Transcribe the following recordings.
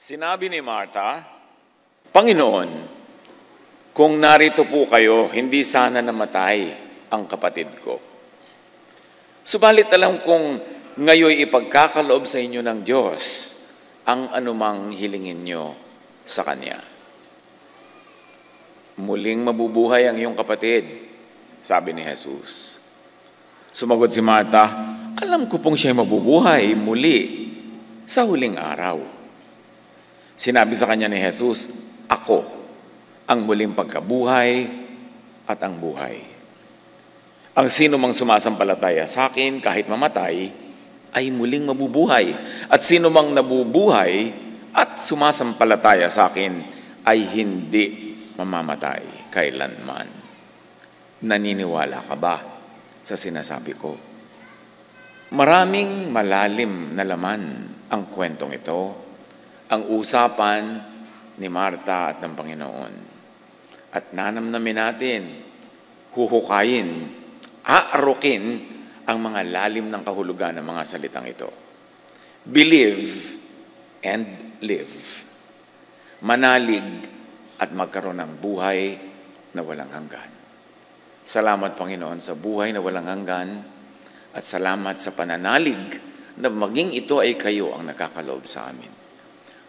Sinabi ni Martha, Panginoon, kung narito po kayo, hindi sana namatay ang kapatid ko. Subalit alam kong ngayoy ipagkakaloob sa inyo ng Diyos ang anumang hilingin nyo sa Kanya. Muling mabubuhay ang iyong kapatid, sabi ni Jesus. Sumagot si Martha, alam ko pong siya'y mabubuhay muli sa huling araw. Sinabi sa kanya ni Jesus, ako ang muling pagkabuhay at ang buhay. Ang sino mang sumasampalataya sa akin kahit mamatay ay muling mabubuhay. At sino mang nabubuhay at sumasampalataya sa akin ay hindi mamamatay kailanman. Naniniwala ka ba sa sinasabi ko? Maraming malalim na laman ang kwentong ito. Ang usapan ni Martha at ng Panginoon. At nanamnamin natin, huhukayin, aarukin ang mga lalim ng kahulugan ng mga salitang ito. Believe and live. Manalig at magkaroon ng buhay na walang hanggan. Salamat, Panginoon, sa buhay na walang hanggan at salamat sa pananalig na maging ito ay kayo ang nakakaloob sa amin.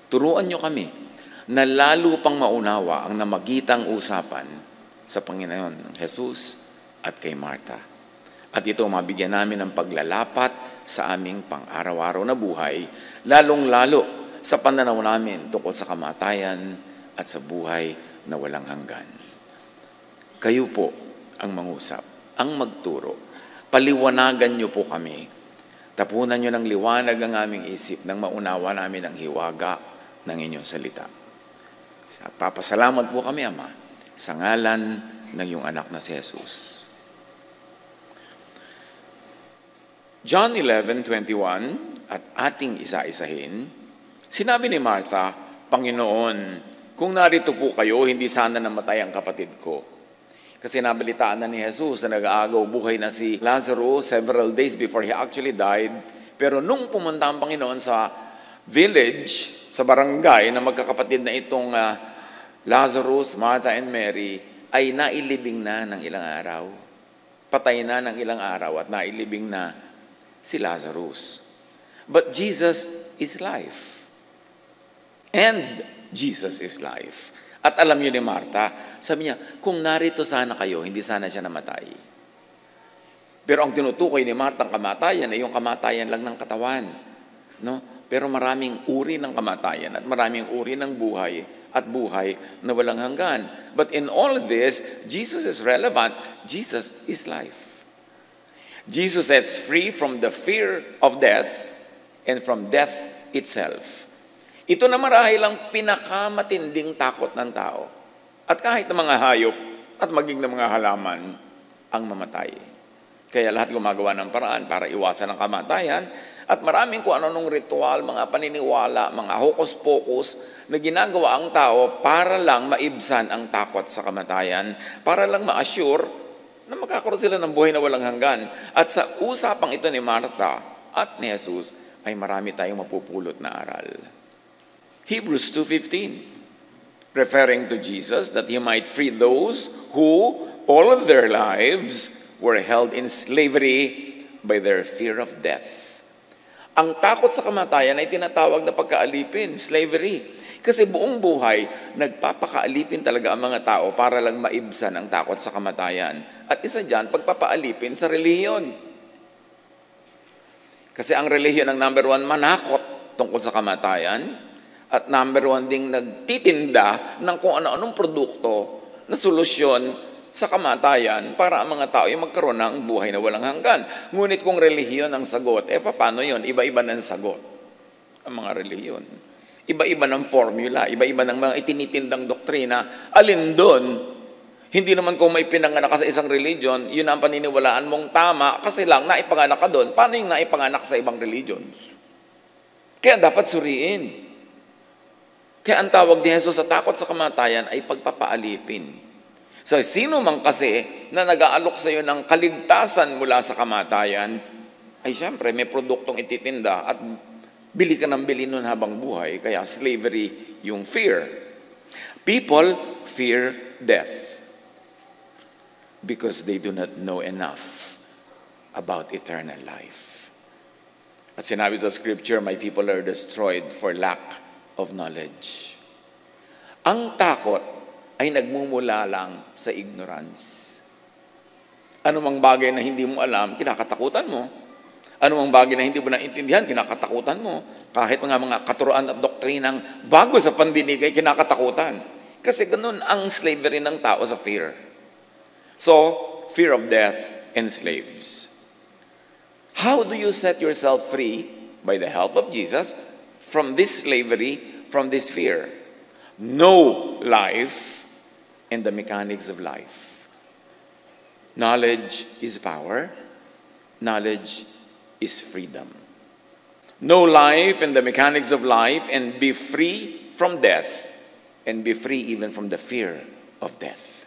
Turuan niyo kami na lalo pang maunawa ang namagitang usapan sa Panginoon ng Jesus at kay Martha. At ito mabigyan namin ng paglalapat sa aming pang-araw-araw na buhay, lalong-lalo sa pananaw namin tungkol sa kamatayan at sa buhay na walang hanggan. Kayo po ang mangusap, ang magturo. Paliwanagan niyo po kami. Tapunan niyo ng liwanag ang aming isip nang maunawa namin ang hiwaga ng inyong salita. Papasalamat po kami, Ama, sa ngalan ng iyong anak na si Jesus. John 11:21, at ating isa-isahin, sinabi ni Martha, Panginoon, kung narito po kayo, hindi sana namatay ang kapatid ko. Kasi nabalitaan na ni Jesus na nag-aagaw buhay na si Lazarus several days before he actually died. Pero nung pumunta ang Panginoon sa village, sa barangay na magkakapatid na itong Lazarus, Martha, and Mary, ay nailibing na ng ilang araw. Patay na ng ilang araw at nailibing na si Lazarus. But Jesus is life. And Jesus is life. At alam niyo ni Martha, sabi niya, kung narito sana kayo, hindi sana siya namatay. Pero ang tinutukoy ni Martha ang kamatayan ay yung kamatayan lang ng katawan. No? Pero maraming uri ng kamatayan at maraming uri ng buhay at buhay na walang hanggan. But in all this, Jesus is relevant. Jesus is life. Jesus sets free from the fear of death and from death itself. Ito na marahil ang pinakamatinding takot ng tao. At kahit ng mga hayop at maging ng mga halaman ang mamatay. Kaya lahat gumagawa ng paraan para iwasan ang kamatayan. At maraming kung ano-anong ritual, mga paniniwala, mga hokus-pokus na ginagawa ang tao para lang maibsan ang takot sa kamatayan, para lang ma-assure na magkakaroon sila ng buhay na walang hanggan. At sa usapang ito ni Martha at ni Jesus ay marami tayong mapupulot na aral. Hebrews 2:15, referring to Jesus that He might free those who all of their lives were held in slavery by their fear of death. Ang takot sa kamatayan ay tinatawag na pagkaalipin, slavery. Kasi buong buhay, nagpapakaalipin talaga ang mga tao para lang maibsan ang takot sa kamatayan. At isa dyan, pagpapaalipin sa relihiyon. Kasi ang relihiyon ang number one manakot tungkol sa kamatayan. At number one ding nagtitinda ng kung ano-anong produkto na solusyon sa kamatayan para ang mga tao ay magkaroon ng buhay na walang hanggan. Ngunit kung relihiyon ang sagot, paano yun? Iba-iba ng sagot ang mga relihiyon. Iba-iba ng formula, iba-iba ng mga itinitindang doktrina. Alin doon, hindi naman kung may pinanganak ka sa isang religion, yun ang paniniwalaan mong tama kasi lang naipanganak ka doon. Paano yung naipanganak sa ibang religions? Kaya dapat suriin. Kaya ang tawag ni Jesus sa takot sa kamatayan ay pagpapaalipin. So, sino man kasi na nag-aalok sa iyo ng kaligtasan mula sa kamatayan, ay siyempre may produktong ititinda at Bili ka ng bili nun habang buhay, kaya slavery yung fear. People fear death because they do not know enough about eternal life. At sinabi sa scripture, my people are destroyed for lack of knowledge. Ang takot ay nagmumula lang sa ignorance. Anumang bagay na hindi mo alam, kinakatakutan mo. Anumang bagay na hindi mo naintindihan, kinakatakutan mo. Kahit mga katuruan at doktrinang bago sa pandinig ay kinakatakutan. Kasi ganun ang slavery ng tao sa fear. So, fear of death enslaves. How do you set yourself free by the help of Jesus from this slavery, from this fear? Know life and the mechanics of life. Knowledge is power. Knowledge is freedom. Know life and the mechanics of life and be free from death and be free even from the fear of death.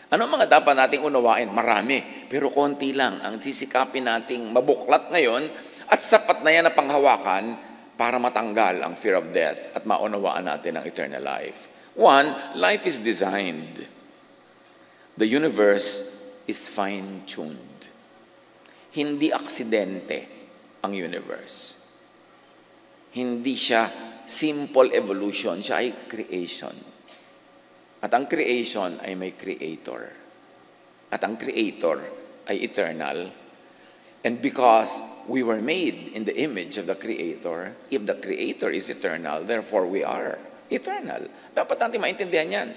Ano mga dapat nating unawain? Marami, pero konti lang ang sisikapin nating mabuklat ngayon at sapat na yan na panghawakan para matanggal ang fear of death at maunawaan natin ang eternal life. One, life is designed. The universe is fine-tuned. Hindi aksidente ang universe. Hindi siya simple evolution, siya ay creation. At ang creation ay may creator. At ang creator ay eternal. And because we were made in the image of the creator, if the creator is eternal, therefore we are eternal. Dapat natin maintindihan yan.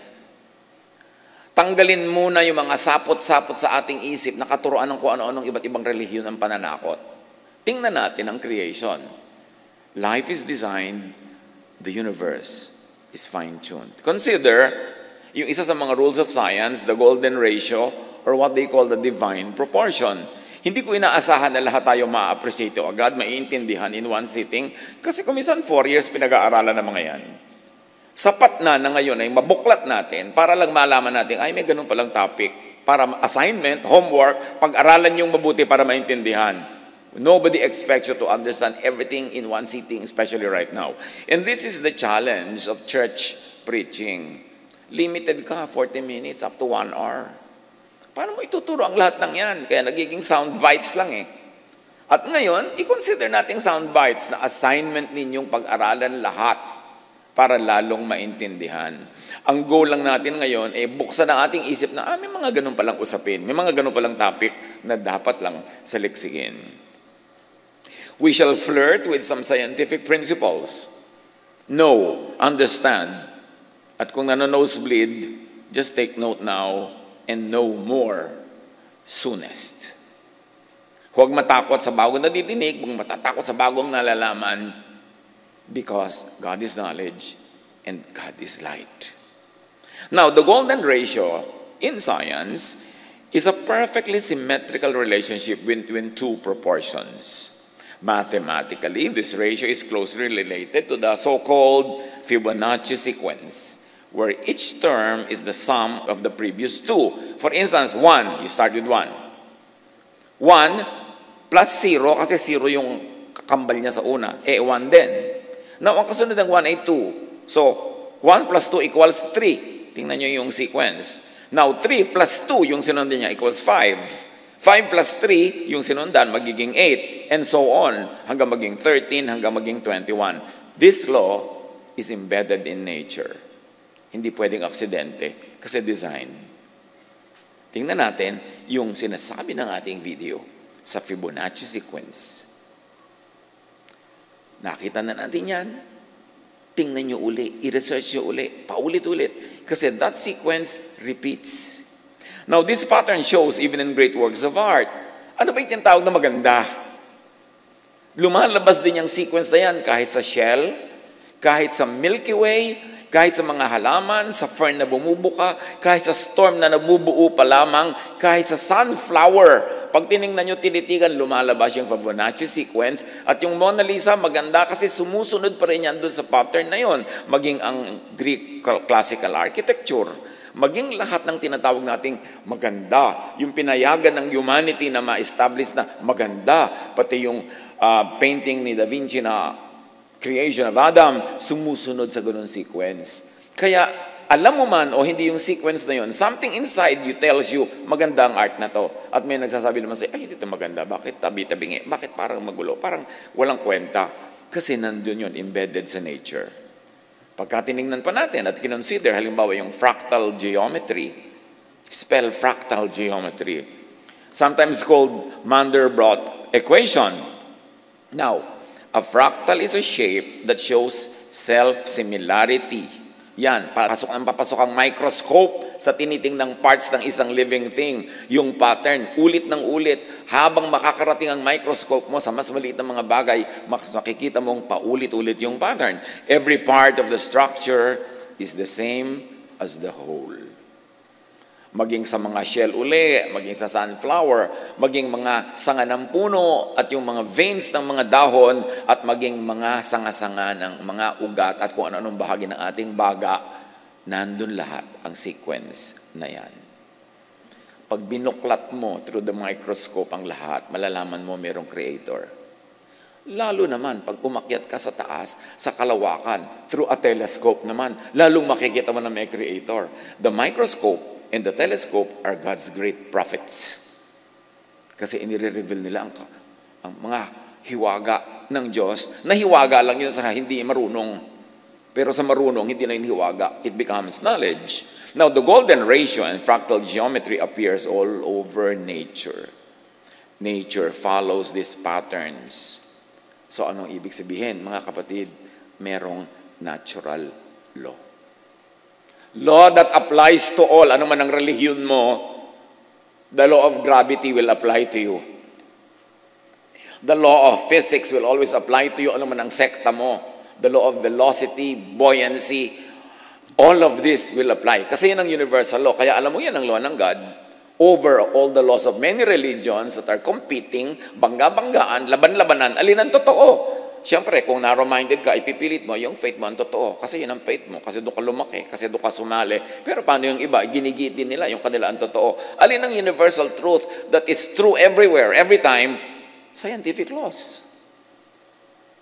Tanggalin muna yung mga sapot-sapot sa ating isip na katuruan ng kung ano-anong iba't ibang relihiyon ng pananakot. Tingnan natin ang creation. Life is designed, the universe is fine-tuned. Consider yung isa sa mga rules of science, the golden ratio, or what they call the divine proportion. Hindi ko inaasahan na lahat tayo ma-appreciate o agad, maiintindihan in one sitting, kasi kumisan 4 years pinag-aaralan ng mga yan. Sapat na ngayon ay mabuklat natin para lang malaman natin, ay may ganun palang topic. Para assignment, homework, pag-aralan yung mabuti para maintindihan. Nobody expects you to understand everything in one sitting, especially right now. And this is the challenge of church preaching. Limited ka, 40 minutes up to 1 hour. Paano mo ituturo ang lahat ng yan? Kaya nagiging sound bites lang eh. At ngayon, i-consider natin sound bites na assignment ninyong pag-aralan lahat para lalong maintindihan. Ang goal lang natin ngayon ay buksan ang ating isip na may mga ganun palang usapin, may mga ganun palang topic na dapat lang saliksigin. We shall flirt with some scientific principles. Know, understand, at kung nano-nosebleed, just take note now and know more soonest. Huwag matakot sa bagong nadidinig, huwag matatakot sa bagong nalalaman because God is knowledge and God is light. Now, the golden ratio in science is a perfectly symmetrical relationship between two proportions. Mathematically, this ratio is closely related to the so-called Fibonacci sequence, where each term is the sum of the previous two. For instance, 1, you start with 1. 1 plus 0, kasi 0 yung kakambal niya sa una, 1 din. Now, ang kasunod ng 1 ay 2. So, 1 plus 2 equals 3. Tingnan nyo yung sequence. Now, 3 plus 2, yung sinundan niya, equals 5. 5 plus 3, yung sinundan, magiging 8. And so on, hanggang maging 13, hanggang maging 21. This law is embedded in nature. Hindi pwedeng aksidente kasi design. Tingnan natin yung sinasabi ng ating video sa Fibonacci sequence. Nakita na natin yan. Tingnan nyo uli, i-research nyo uli, paulit-ulit. Kasi that sequence repeats. Now, this pattern shows even in great works of art. Ano ba yung tinatawag na maganda? Lumalabas din yung sequence na yan kahit sa shell, kahit sa Milky Way, kahit sa mga halaman, sa fern na bumubuka, kahit sa storm na nabubuo pa lamang, kahit sa sunflower. Pag tinignan nyo, tinitigan, lumalabas yung Fibonacci sequence. At yung Mona Lisa, maganda kasi sumusunod pa rin yan doon sa pattern na yon. Maging ang Greek classical architecture. Maging lahat ng tinatawag nating maganda, yung pinayagan ng humanity na ma-establish na maganda, pati yung painting ni Da Vinci na Creation of Adam, sumusunod sa ganun sequence. Kaya, alam mo man o hindi yung sequence na yun, something inside you tells you, maganda ang art na to. At may nagsasabi naman sa'yo, ay, hindi ito maganda. Bakit tabi-tabingi? Bakit parang magulo? Parang walang kwenta. Kasi nandun yun, embedded sa nature. Pagka tinignan pa natin at kinonsider, halimbawa yung fractal geometry, spell fractal geometry, sometimes called Mandelbrot equation. Now, a fractal is a shape that shows self-similarity. Yan, papasok ang microscope sa tinitingnang parts ng isang living thing. Yung pattern, ulit ng ulit, habang makakarating ang microscope mo sa mas maliit na mga bagay, makikita mong paulit-ulit yung pattern. Every part of the structure is the same as the whole. Maging sa mga shell uli, maging sa sunflower, maging mga sanga ng puno at yung mga veins ng mga dahon at maging mga sanga-sanga ng mga ugat at kung ano-anong bahagi ng ating baga, nandun lahat ang sequence na yan. Pag binuklat mo through the microscope ang lahat, malalaman mo mayroong creator. Lalo naman, pag umakyat ka sa taas, sa kalawakan, through a telescope naman, lalong makikita mo na may creator. The microscope and the telescope are God's great prophets. Kasi inire-reveal nila ang mga hiwaga ng Diyos, na hiwaga lang yun sa hindi marunong. Pero sa marunong, hindi na yung hiwaga. It becomes knowledge. Now, the golden ratio and fractal geometry appears all over nature. Nature follows these patterns. So, anong ibig sabihin? Mga kapatid, merong natural law. Law that applies to all. Ano man ang relihiyon mo, the law of gravity will apply to you. The law of physics will always apply to you. Ano man ang sekta mo. The law of velocity, buoyancy, all of this will apply. Kasi yan ang universal law. Kaya alam mo yan ang law ng God over all the laws of many religions that are competing, bangga-banggaan, laban-labanan, alin ang totoo. Siyempre, kung narrow-minded ka, ipipilit mo, yung faith mo ang totoo. Kasi yun ang faith mo. Kasi doon ka lumaki. Kasi doon ka sumali. Pero paano yung iba? Ginigit din nila yung kanila ang totoo. Alin ang universal truth that is true everywhere, every time? Scientific laws.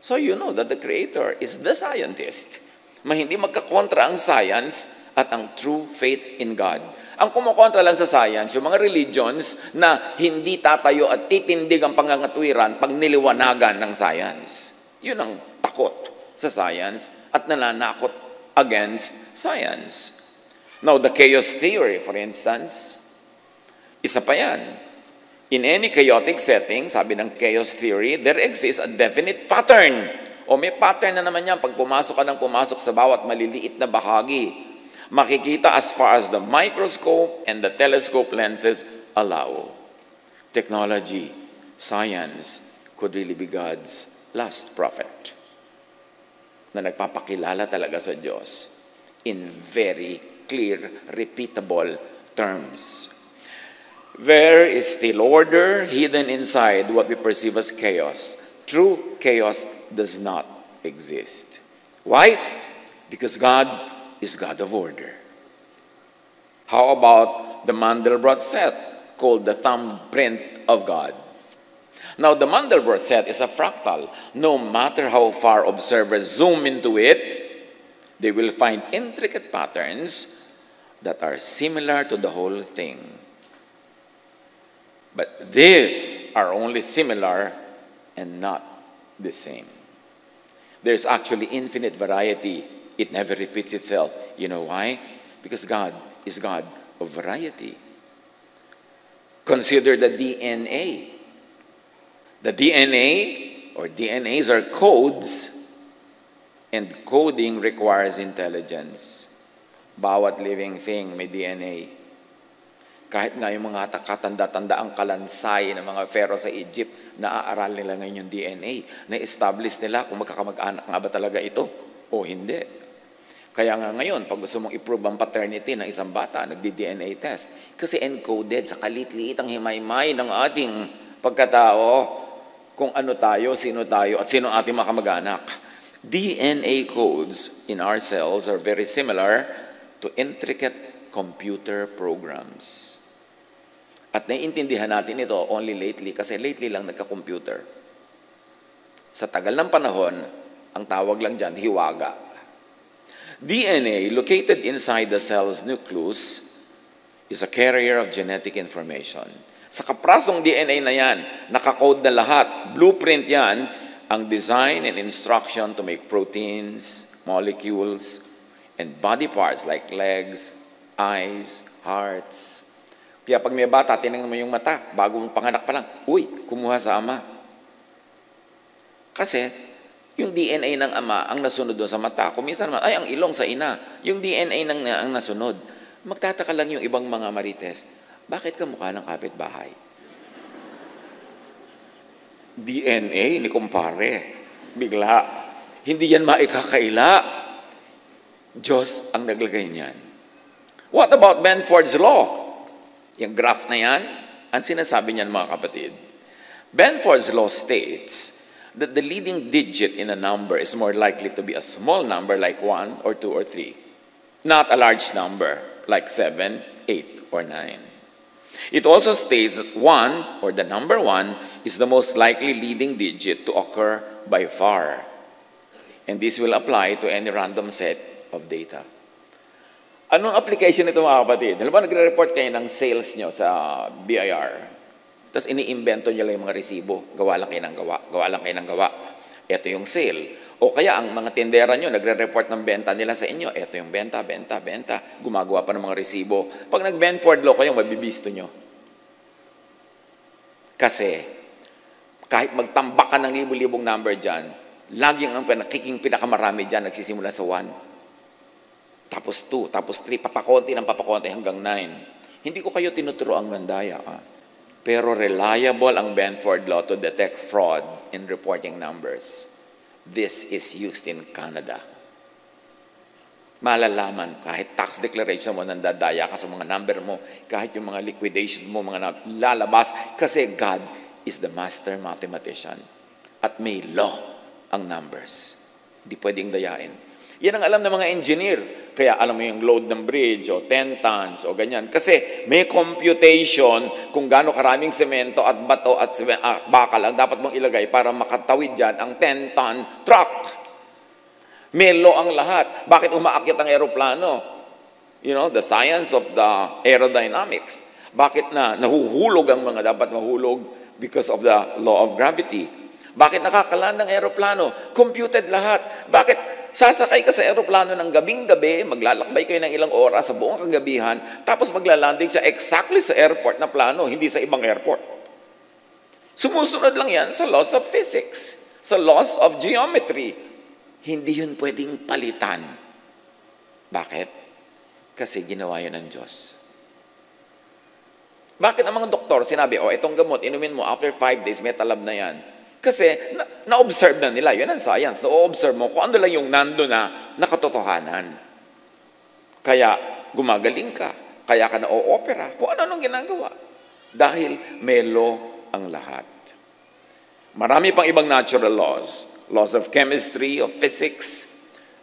So you know that the Creator is the scientist. Hindi magkakontra ang science at ang true faith in God. Ang kumukontra lang sa science, yung mga religions na hindi tatayo at titindig ang pangangatwiran pag niliwanagan ng science. Yun ang takot sa science at nananakot against science. Now, the chaos theory, for instance, isa pa yan. In any chaotic setting, sabi ng chaos theory, there exists a definite pattern. O may pattern na naman yan pag pumasok ka ng pumasok sa bawat maliliit na bahagi. Makikita as far as the microscope and the telescope lenses allow. Technology, science could really be God's last prophet na nagpapakilala talaga sa Diyos in very clear, repeatable terms. There is still order hidden inside what we perceive as chaos. True chaos does not exist. Why? Because God is God of order. How about the Mandelbrot set called the thumbprint of God? Now, the Mandelbrot set is a fractal. No matter how far observers zoom into it, they will find intricate patterns that are similar to the whole thing. But these are only similar and not the same. There's actually infinite variety. It never repeats itself. You know why? Because God is God of variety. Consider the DNA. The DNA or DNAs are codes, and coding requires intelligence. Bawat living thing may DNA. Kahit nga yung mga katanda-tanda ang kalansay ng mga pharaoh sa Egypt, naaaral nila ngayon yung DNA. Na-establish nila kung magkakamag-anak nga ba talaga ito o hindi. Kaya nga ngayon, pag gusto mong i-prove ang paternity ng isang bata, nagdi-DNA test. Kasi encoded sa kalitliit ang himaymay ng ating pagkatao kung ano tayo, sino tayo, at sino ating mga kamag-anak. DNA codes in our cells are very similar to intricate computer programs. At naiintindihan natin ito only lately kasi lately lang nagka-computer. Sa tagal ng panahon, ang tawag lang dyan, hiwaga. DNA located inside the cell's nucleus is a carrier of genetic information. Sa kaprasong DNA na yan, nakakode na lahat, blueprint yan, ang design and instruction to make proteins, molecules, and body parts like legs, eyes, hearts. Kaya pag may bata, tinignan mo yung mata, bago mong panganak pa lang, uy, kumuha sa ama. Kasi, yung DNA ng ama ang nasunod doon sa mata. Kung minsan naman, ay, ang ilong sa ina. Yung DNA ang nasunod. Magtataka lang yung ibang mga marites, bakit ka mukha ng kapitbahay? DNA, ni kumpare. Bigla. Hindi yan maikakaila. Diyos ang naglagay niyan. What about Benford's Law? Yung graph na yan, ang sinasabi niyan mga kapatid. Benford's Law states that the leading digit in a number is more likely to be a small number like 1 or 2 or 3, not a large number like 7, 8, or 9. It also states that 1, or the number 1, is the most likely leading digit to occur by far. And this will apply to any random set of data. Anong application nito mga kapatid? Halimbawa, nagre-report kayo ng sales nyo sa BIR. Tapos iniimbento nyo lang yung mga resibo. Gawa lang kayo ng gawa. Gawa lang kayo ng gawa. Ito yung sale. O kaya ang mga tindera nyo, nagre-report ng benta nila sa inyo. Ito yung benta, benta, benta. Gumagawa pa ng mga resibo. Pag nag-Benford Law kayo, mabibisto nyo. Kasi, kahit magtambak ka ng libu-libong number dyan, laging ang pinakamarami dyan, nagsisimula sa 1. Tapos 2, tapos 3, papakonti ng papakonti hanggang 9. Hindi ko kayo tinuturo ang mandaya. Pero reliable ang Benford Law to detect fraud in reporting numbers. This is used in Canada. Malalaman, kahit tax declaration mo, nandadaya ka sa mga number mo, kahit yung mga liquidation mo, mga lalabas, kasi God is the master mathematician. At may law ang numbers. Hindi pwedeng dayain. Yan ang alam ng mga engineer. Kaya alam mo yung load ng bridge o 10 tons o ganyan. Kasi may computation kung gaano karaming semento at bato at bakal ang dapat mong ilagay para makatawid dyan ang 10-ton truck. May law ang lahat. Bakit umaakyat ang aeroplano? You know, the science of the aerodynamics. Bakit nahuhulog ang mga dapat mahulog? Because of the law of gravity. Bakit nakakaland ng aeroplano? Computed lahat. Bakit? Sasakay ka sa aeroplano ng gabing-gabi, maglalakbay kayo ng ilang oras sa buong kagabihan, tapos maglalanding siya exactly sa airport na plano, hindi sa ibang airport. Sumusunod lang yan sa laws of physics, sa laws of geometry. Hindi yun pwedeng palitan. Bakit? Kasi ginawa yun ng Diyos. Bakit ang mga doktor sinabi, itong gamot, inumin mo, after 5 days, may talab na yan. Kasi na-observe na nila. Yun ang science. Na-observe mo kung ano lang yung nando na nakatotohanan. Kaya gumagaling ka. Kaya ka na-o-opera. Kung ano-anong ginagawa. Dahil may law ang lahat. Marami pang ibang natural laws. Laws of chemistry, of physics,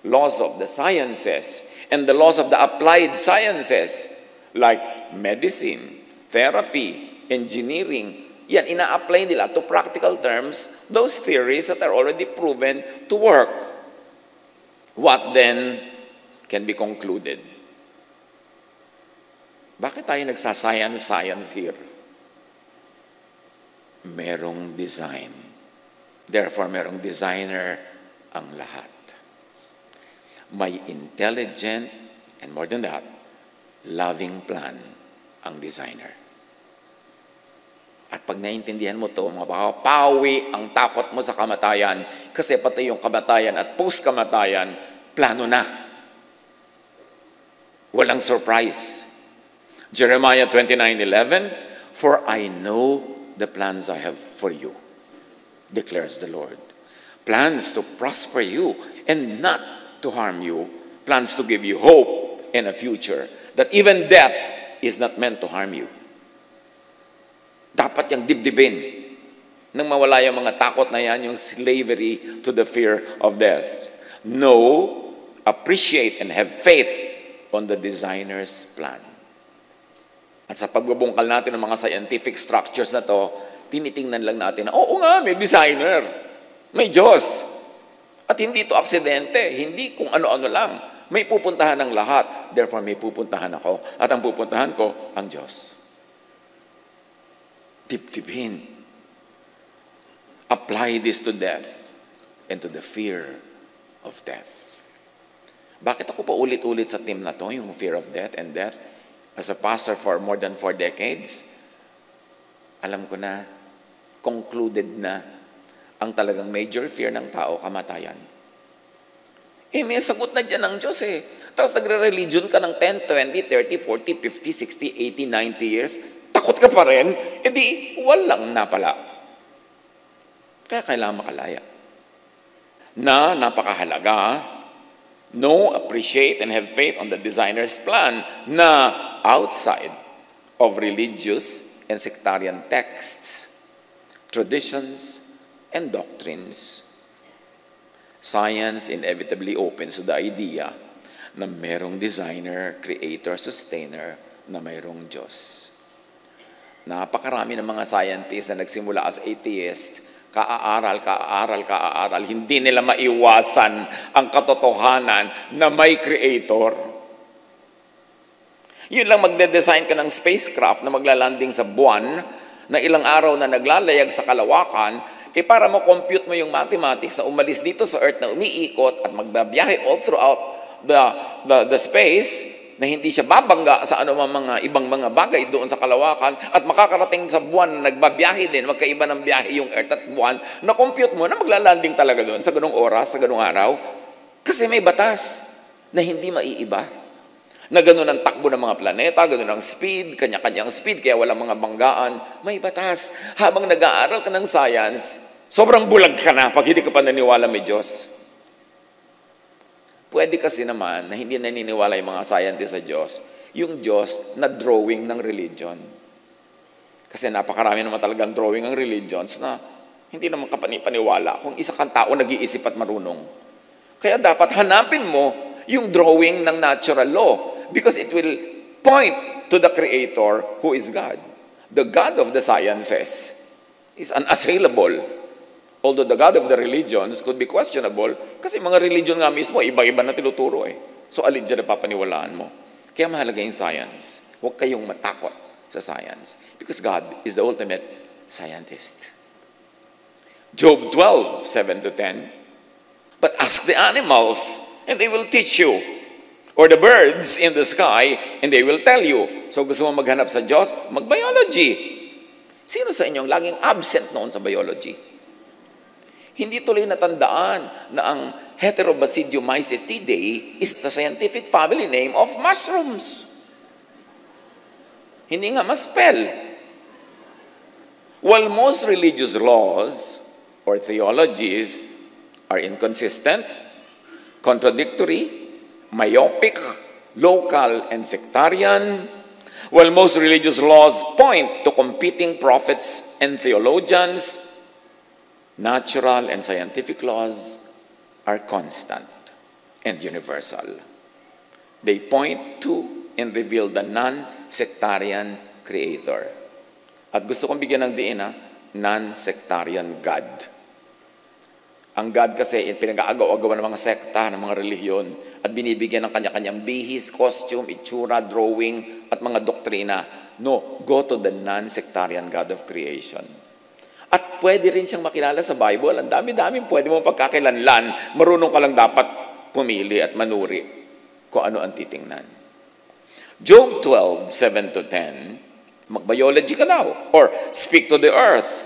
laws of the sciences, and the laws of the applied sciences like medicine, therapy, engineering. Yan, ina-apply nila to practical terms those theories that are already proven to work. What then can be concluded? Bakit tayo nagsascience here? Merong design. Therefore, merong designer ang lahat. May intelligent, and more than that, loving plan ang designer. At pag naintindihan mo ito, pawi ang takot mo sa kamatayan kasi pati yung kamatayan at post-kamatayan, plano na. Walang surprise. Jeremiah 29:11, "For I know the plans I have for you, declares the Lord. Plans to prosper you and not to harm you. Plans to give you hope and a future. That even death is not meant to harm you." Dapat yung dibdibin nang mawala yung mga takot na yan, yung slavery to the fear of death. Know, appreciate, and have faith on the designer's plan. At sa pagbubungkal natin ng mga scientific structures na to, tinitingnan lang natin na, oo nga, may designer, may Diyos. At hindi to aksidente, hindi kung ano-ano lang. May pupuntahan ng lahat, therefore may pupuntahan ako. At ang pupuntahan ko, ang Diyos. Tip-tipin. Apply this to death and to the fear of death. Bakit ako pa ulit-ulit sa theme na to, yung fear of death and death? As a pastor for more than 4 decades, alam ko na, concluded na, ang talagang major fear ng tao, kamatayan. May sagot na dyan ng Diyos eh. Tapos nagre-religion ka ng 10, 20, 30, 40, 50, 60, 80, 90 years, takot ka pa rin, edi walang napala. Kaya kailangan makalaya. Na napakahalaga, know, appreciate, and have faith on the designer's plan na outside of religious and sectarian texts, traditions, and doctrines. Science inevitably opens to the idea na merong designer, creator, sustainer, na mayroong Diyos. Napakarami ng mga scientists na nagsimula as atheist, kaaral, hindi nila maiwasan ang katotohanan na may creator. Yun lang magde-design ka ng spacecraft na maglalanding sa buwan, na ilang araw na naglalayag sa kalawakan, para ma-compute mo yung mathematics na umalis dito sa Earth na umiikot at magbabiyahe all throughout the space, na hindi siya babangga sa anumang mga ibang mga bagay doon sa kalawakan at makakarating sa buwan na nagbabiyahe din, magkaiba ng biyahe yung Earth at buwan, na-compute mo na maglalanding talaga doon sa ganung oras, sa ganung araw. Kasi may batas na hindi maiiba. Na ganun ang takbo ng mga planeta, ganun ang speed, kanya-kanyang speed, kaya walang mga banggaan. May batas. Habang nag-aaral ka ng science, sobrang bulag ka na pag hindi ka pa naniwala may Diyos. Pwede kasi naman na hindi naniniwala yung mga scientists sa Diyos, yung Diyos na drawing ng religion. Kasi napakarami naman talagang drawing ng religions na hindi naman kapani-paniwala kung isa kang tao nag-iisip at marunong. Kaya dapat hanapin mo yung drawing ng natural law because it will point to the Creator who is God. The God of the sciences is unassailable. Although the God of the religions could be questionable, kasi mga religion nga mismo, iba-iba na tinuturo eh. So alin dyan na papaniwalaan mo? Kaya mahalaga yung science. Huwag kayong matakot sa science. Because God is the ultimate scientist. Job 12, 7-10. But ask the animals, and they will teach you. Or the birds in the sky, and they will tell you. So gusto mo maghanap sa Diyos? Mag-biology. Sino sa inyong laging absent noon sa biology? Hindi tuloy natandaan na ang Heterobasidiomycetidae is the scientific family name of mushrooms. Hindi nga ma-spell. While most religious laws or theologies are inconsistent, contradictory, myopic, local, and sectarian, while most religious laws point to competing prophets and theologians, natural and scientific laws are constant and universal. They point to and reveal the non-sectarian Creator. At gusto kong bigyan ng diin, non-sectarian God. Ang God kasi, pinag-aagaw-agawan ng mga sekta, ng mga relihiyon, at binibigyan ng kanya-kanyang bihis, costume, itsura, drawing, at mga doktrina. No, go to the non-sectarian God of creation. At pwede rin siyang makilala sa Bible. Ang dami-daming pwede mong pagkakilanlan. Marunong ka lang dapat pumili at manuri kung ano ang titingnan. Job 12, 7-10, mag-biology ka daw. Or speak to the earth,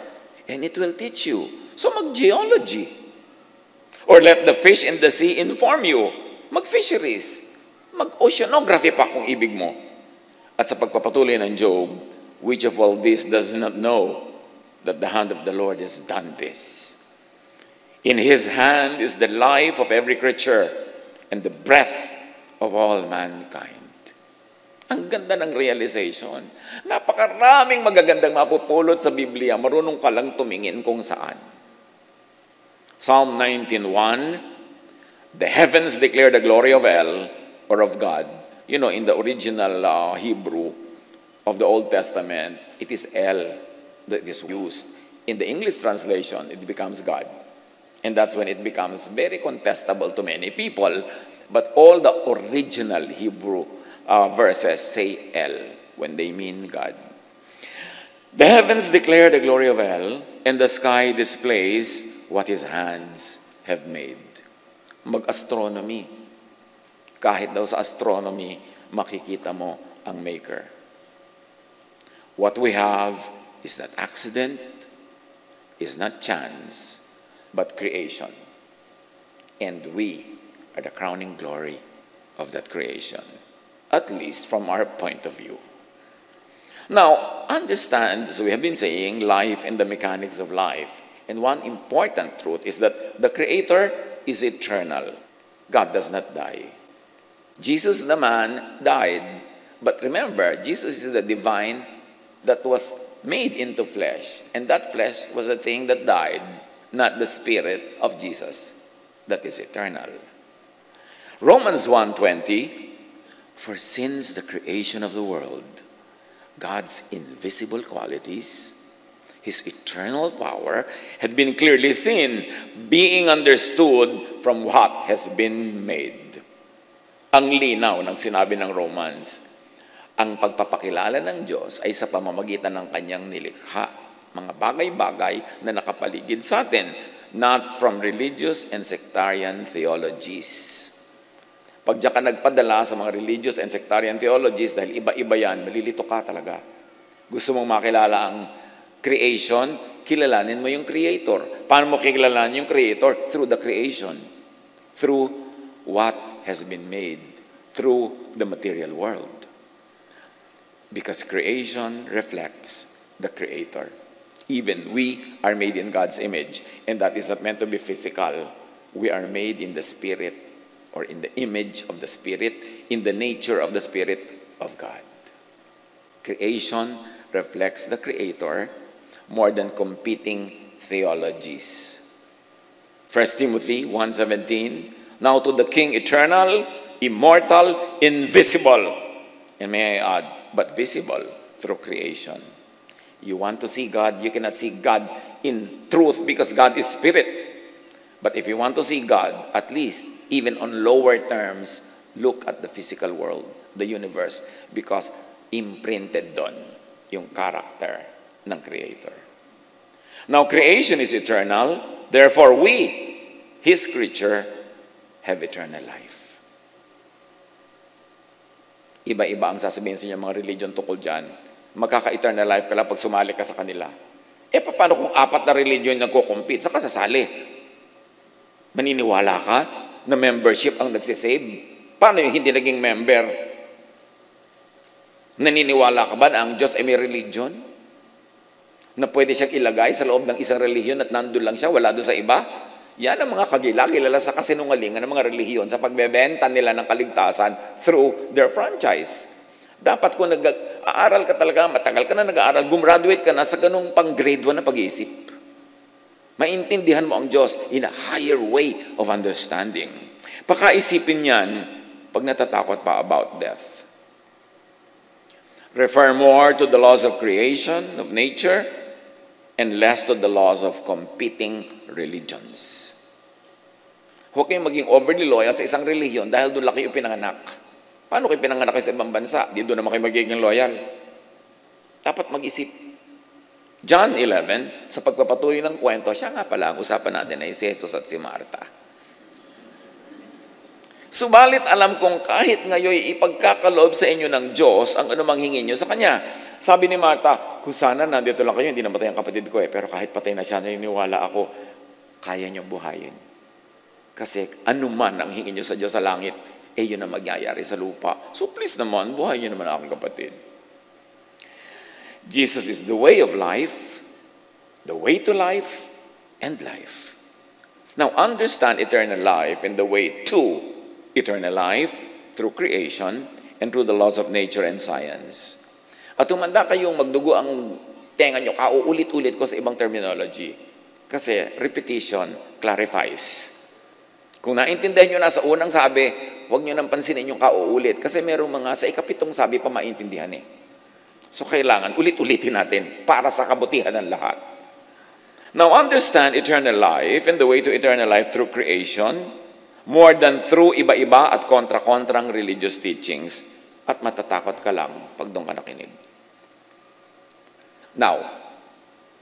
and it will teach you. So mag-geology. Or let the fish in the sea inform you. Mag-fisheries. Mag-oceanography pa kung ibig mo. At sa pagpapatuloy ng Job, which of all this does not know that the hand of the Lord has done this? In His hand is the life of every creature and the breath of all mankind. Ang ganda ng realization. Napakaraming magagandang mapupulot sa Biblia. Marunong ka lang tumingin kung saan. Psalm 19:1, the heavens declare the glory of El, or of God. You know, in the original Hebrew of the Old Testament, it is El that is used. In the English translation, it becomes God. And that's when it becomes very contestable to many people. But all the original Hebrew verses say El when they mean God. The heavens declare the glory of El, and the sky displays what his hands have made. Mag-astronomy. Kahit daw sa astronomy, makikita mo ang maker. What we have is not accident, is not chance, but creation. And we are the crowning glory of that creation, at least from our point of view. Now, understand, as we have been saying, life and the mechanics of life. And one important truth is that the Creator is eternal. God does not die. Jesus, the man, died. But remember, Jesus is the divine that was made into flesh. And that flesh was a thing that died, not the spirit of Jesus that is eternal. Romans 1:20, for since the creation of the world, God's invisible qualities, his eternal power, had been clearly seen, being understood from what has been made. Ang linaw ng sinabi ng Romans, ang pagpapakilala ng Diyos ay sa pamamagitan ng kanyang nilikha, mga bagay-bagay na nakapaligid sa atin, not from religious and sectarian theologies. Pag diyan ka nagpadala sa mga religious and sectarian theologies, dahil iba-iba yan, malilito ka talaga. Gusto mong makilala ang creation, kilalanin mo yung creator. Paano mo kilalanin yung creator? Through the creation. Through what has been made. Through the material world. Because creation reflects the creator. Even we are made in God's image. And that is not meant to be physical. We are made in the spirit, or in the image of the Spirit, in the nature of the Spirit of God. Creation reflects the Creator more than competing theologies. 1 Timothy 1:17, now to the King eternal, immortal, invisible, and may I add, but visible through creation. You want to see God, you cannot see God in truth because God is Spirit. But if you want to see God, at least, even on lower terms, look at the physical world, the universe, because imprinted doon yung character ng Creator. Now, creation is eternal, therefore we, His creature, have eternal life. Iba-iba ang sasabihin sa inyo mga religion tungkol dyan. Magkaka-eternal life ka lang pag sumali ka sa kanila. Paano kung 4 na religion nagko-compete? Saan ka sasali? Maniniwala ka na membership ang nagsisave? Paano yung hindi naging member? Naniniwala ka ba na ang Diyos ay may religion? Na pwede siyang ilagay sa loob ng isang relihiyon at nandun lang siya, wala doon sa iba? Yan ang mga kilala sa kasinungalingan ng mga relihiyon sa pagbebenta nila ng kaligtasan through their franchise. Dapat kung nag-aaral ka talaga, matagal ka na nag-aaral, gumraduate ka na sa ganung pang grade 1 na pag-iisip. Maintindihan mo ang Diyos in a higher way of understanding. Pakaisipin yan pag natatakot pa about death. Refer more to the laws of creation, of nature, and less to the laws of competing religions. Huwag kayong maging overly loyal sa isang relihiyon dahil doon lang kayo pinanganak. Paano kayo pinanganak sa ibang bansa? Di doon naman kayo magiging loyal. Dapat mag-isip. John 11, sa pagpapatuloy ng kwento, siya nga pala ang usapan natin ay si Jesus at si Marta. Subalit alam kong kahit ngayon ipagkakaloob sa inyo ng Diyos ang anumang hingin nyo sa Kanya. Sabi ni Marta, kung sana nandito lang kayo, hindi namatay ang kapatid ko pero kahit patay na siya, naniniwala ako, kaya nyo buhayin. Kasi anuman ang hingin nyo sa Diyos sa langit, yun ang magyayari sa lupa. So please naman, buhayin nyo naman aking kapatid. Jesus is the way of life, the way to life, and life. Now, understand eternal life and the way to eternal life through creation and through the laws of nature and science. At tumanda kayong magdugo ang tenga nyo, kauulit-ulit ko sa ibang terminology. Kasi repetition clarifies. Kung naintindihan nyo na sa unang sabi, huwag nyo nang pansinin yung kauulit. Kasi merong mga sa ikapitong sabi pa maintindihan eh. So kailangan ulit-ulitin natin para sa kabutihan ng lahat. Now understand eternal life and the way to eternal life through creation more than through iba-iba at kontra-kontrang religious teachings at matatakot ka lang pag doon ka nakinig. Now,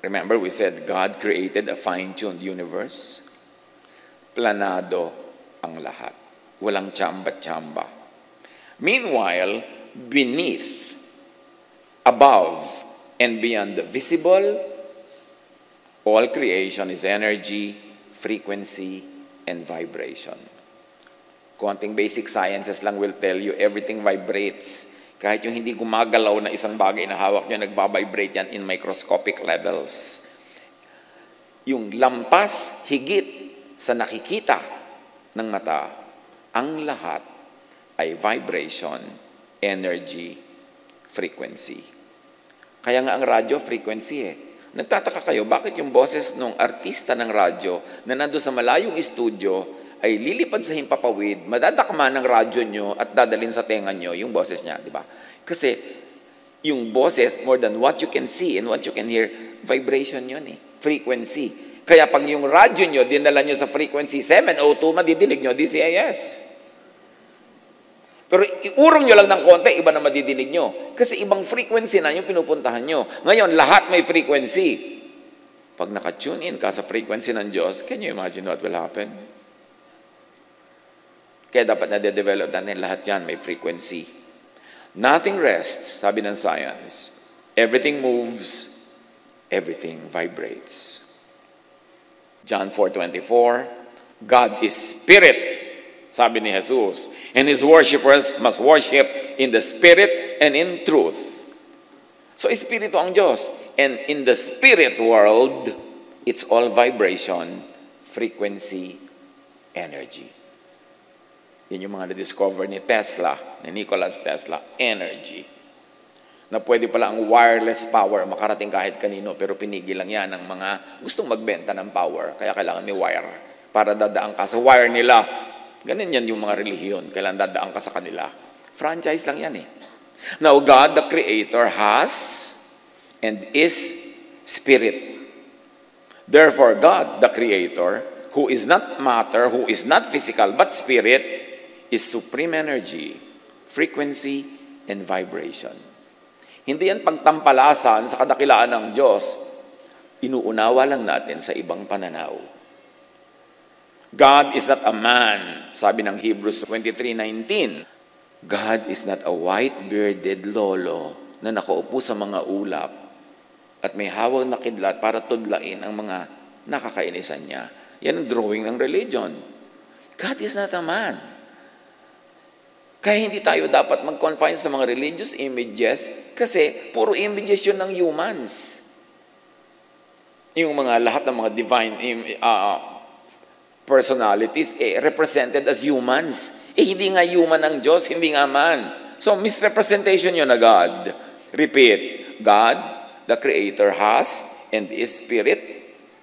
remember we said God created a fine-tuned universe? Planado ang lahat. Walang tsamba-tsamba. Meanwhile, beneath, above, and beyond the visible, all creation is energy, frequency, and vibration. Konting basic sciences lang will tell you everything vibrates. Kahit yung hindi gumagalaw na isang bagay na hawak nyo, nagbabibrate yan in microscopic levels. Yung lampas, higit sa nakikita ng mata, ang lahat ay vibration, energy, frequency. Kaya nga ang radyo, frequency eh. Nagtataka kayo, bakit yung boses ng artista ng radyo na nandun sa malayong studio ay lilipad sa himpapawid, madadakma ng radyo nyo at dadalin sa tenga nyo yung boses niya, di ba? Kasi yung boses, more than what you can see and what you can hear, vibration yun eh, frequency. Kaya pag yung radyo nyo, dinala nyo sa frequency 702, madidinig nyo DCIS. Pero iurong nyo lang ng konti, iba na madidinig nyo. Kasi ibang frequency na yung pinupuntahan nyo. Ngayon, lahat may frequency. Pag naka-tune in ka sa frequency ng Diyos, can you imagine what will happen? Kaya dapat na-develop natin lahat yan, may frequency. Nothing rests, sabi ng science. Everything moves, everything vibrates. John 4:24, God is spirit, sabi ni Jesus, and His worshipers must worship in the spirit and in truth. So, espiritu ang Diyos. And in the spirit world, it's all vibration, frequency, energy. Yan yung mga na-discover ni Tesla, ni Nikola Tesla, energy. Na pwede pala ang wireless power makarating kahit kanino, pero pinigil lang yan ng mga gustong magbenta ng power. Kaya kailangan may wire para dadaan ka sa wire nila. Ganun yan yung mga relihiyon. Kailangan dadaan ka sa kanila. Franchise lang yan eh. Now, God, the Creator, has and is Spirit. Therefore, God, the Creator, who is not matter, who is not physical, but Spirit, is supreme energy, frequency, and vibration. Hindi yan pagtampalasan sa kadakilaan ng Diyos. Inuunawa lang natin sa ibang pananaw. God is not a man, sabi ng Hebrews 23:19. God is not a white-bearded lolo na nakaupo sa mga ulap at may hawak na kidlat para tudlain ang mga nakakainisan niya. Yan ang drawing ng religion. God is not a man. Kaya hindi tayo dapat mag-confine sa mga religious images kasi puro images yun ng humans. Yung mga lahat ng mga divine personalities represented as humans. Hindi nga human ang Diyos, hindi nga man. So misrepresentation yun na God. Repeat, God, the Creator, has and is Spirit,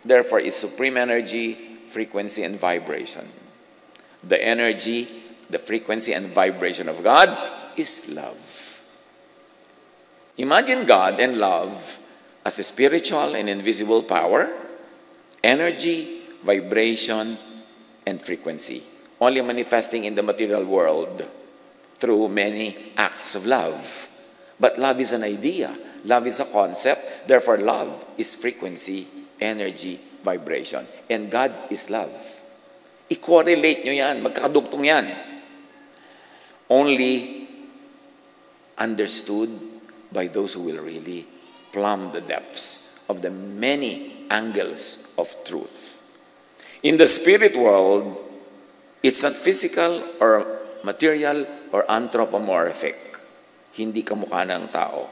therefore is supreme energy, frequency, and vibration. The energy, the frequency and vibration of God is love. Imagine God and love as a spiritual and invisible power, energy, vibration, and frequency, only manifesting in the material world through many acts of love. But love is an idea. Love is a concept. Therefore, love is frequency, energy, vibration. And God is love. I-correlate nyo yan. Magkakadugtong yan. Only understood by those who will really plumb the depths of the many angles of truth. In the spirit world, it's not physical or material or anthropomorphic. Hindi kamukha ng tao.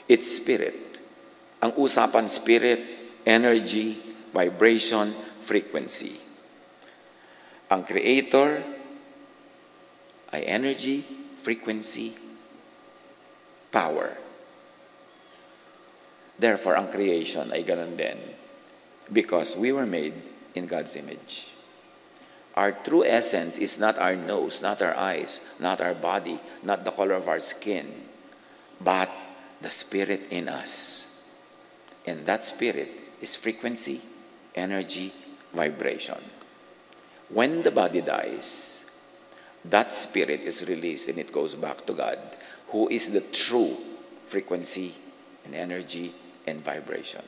It's spirit. Ang usapan spirit, energy, vibration, frequency. Ang Creator ay energy, frequency, power. Therefore, ang creation ay ganun din. Because we were made in God's image. Our true essence is not our nose, not our eyes, not our body, not the color of our skin, but the Spirit in us. And that Spirit is frequency, energy, vibration. When the body dies, that Spirit is released and it goes back to God, who is the true frequency and energy and vibration.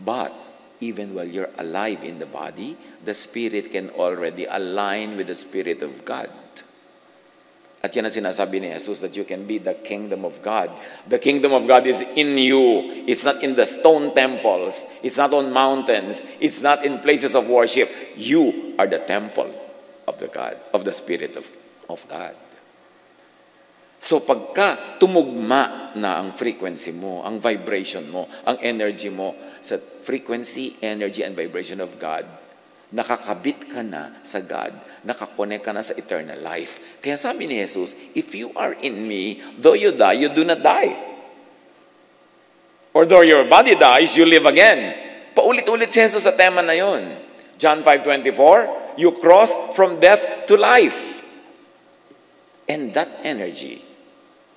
But even while you're alive in the body, the Spirit can already align with the Spirit of God. At yan ang sinasabi ni Jesus, that you can be the kingdom of God. The kingdom of God is in you. It's not in the stone temples. It's not on mountains. It's not in places of worship. You are the temple of the God, of the Spirit of God. So pagka tumugma na ang frequency mo, ang vibration mo, ang energy mo sa frequency, energy, and vibration of God, nakakabit ka na sa God, nakakonek ka na sa eternal life. Kaya sabi ni Jesus, if you are in me, though you die, you do not die. Or though your body dies, you live again. Paulit-ulit si Jesus sa tema na yon. John 5:24, you cross from death to life. And that energy,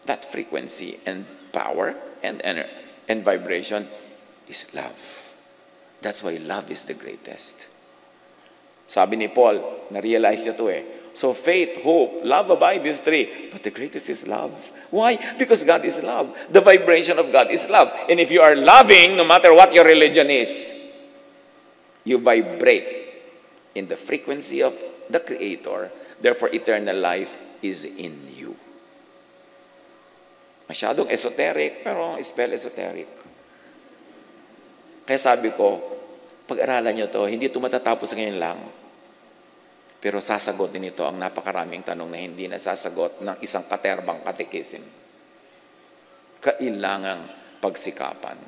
that frequency and power and vibration is love. That's why love is the greatest. Sabi ni Paul, na-realize niya to eh. So faith, hope, love abide, these three. But the greatest is love. Why? Because God is love. The vibration of God is love. And if you are loving, no matter what your religion is, you vibrate in the frequency of the Creator. Therefore, eternal life is in you. Masyadong esoteric, pero spell esoteric. Kaya sabi ko, pag-aralan nyo to, hindi ito matatapos ngayon lang. Pero sasagutin ito ang napakaraming tanong na hindi nasasagot ng isang katerbang katekisim. Kailangang pagsikapan.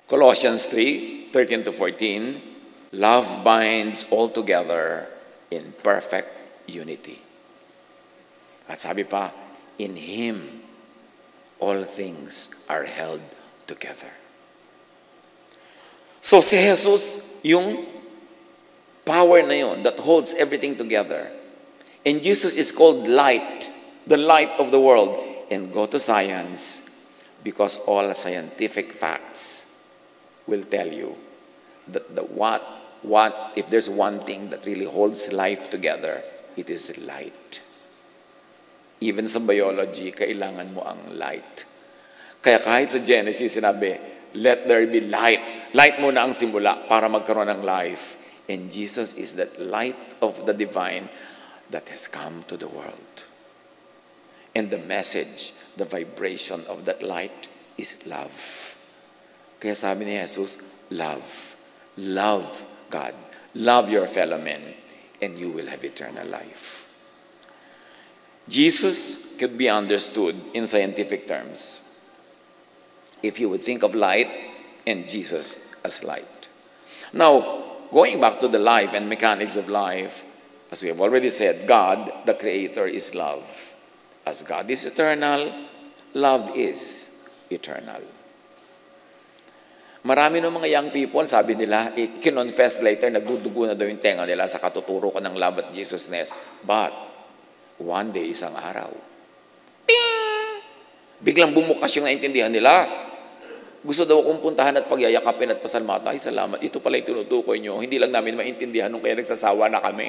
Colossians 3:13-14, love binds all together in perfect unity. At sabi pa, in Him, all things are held together. So si Jesus, yung power na yun that holds everything together. And Jesus is called light, the light of the world. And go to science, because all scientific facts will tell you that if there's one thing that really holds life together, it is light. Even sa biology, kailangan mo ang light. Kaya kahit sa Genesis, sinabi, let there be light. Light muna ang simula para magkaroon ng life. And Jesus is that light of the divine that has come to the world. And the message, the vibration of that light is love. Kaya sabi ni Jesus, love. Love God. Love your fellow men, and you will have eternal life. Jesus could be understood in scientific terms if you would think of light and Jesus as light. Now, going back to the life and mechanics of life, as we have already said, God, the Creator, is love. As God is eternal, love is eternal. Marami ng mga young people, sabi nila, kinonfess later, nagdudugo na daw yung tenga nila sa katuturo ko ng love at Jesusness. But, one day, isang araw, ting! Biglang bumukas yung naintindihan nila. Gusto daw akong puntahan at pagyayakapin at pasalamatan. Ay, salamat. Ito pala yung tinutukoy nyo. Hindi lang namin maintindihan nung kaya nagsasawa na kami.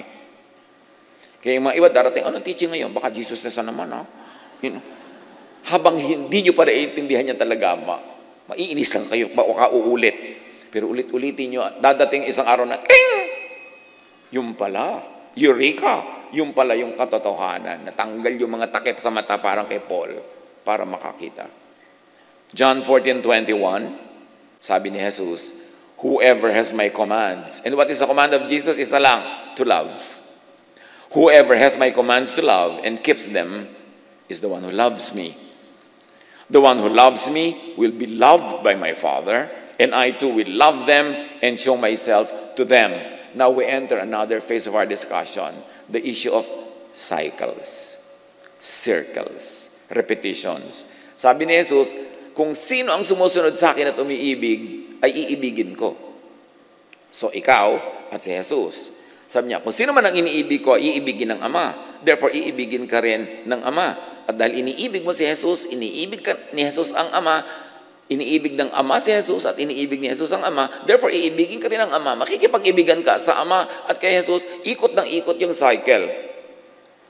Kaya yung mga iba darating, anong teaching ngayon? Baka Jesus na naman, ha? You know, habang hindi nyo pa naiintindihan yan talaga, maiinis lang kayo, baka uulit. Pero ulit-ulitin nyo, dadating isang araw na, ting! Yung pala, eureka! Yung pala yung katotohanan. Natanggal yung mga takip sa mata parang kay Paul para makakita. John 14:21, sabi ni Jesus, whoever has my commands. And what is the command of Jesus? Isa lang, to love. Whoever has my commands to love and keeps them is the one who loves me. The one who loves me will be loved by my Father, and I too will love them and show myself to them. Now we enter another phase of our discussion, the issue of cycles, circles, repetitions. Sabi ni Jesus, kung sino ang sumusunod sa akin at umiibig, ay iibigin ko. So ikaw at si Jesus. Sabi niya, kung sino man ang iniibig ko, iibigin ng Ama. Therefore, iibigin ka rin ng Ama. At dahil iniibig mo si Jesus, iniibig ka ni Jesus ang Ama, iniibig ng Ama si Jesus at iniibig ni Jesus ang Ama, therefore iibigin ka rin ng Ama. Makikipag-ibigan ka sa Ama at kay Jesus, ikot ng ikot yung cycle.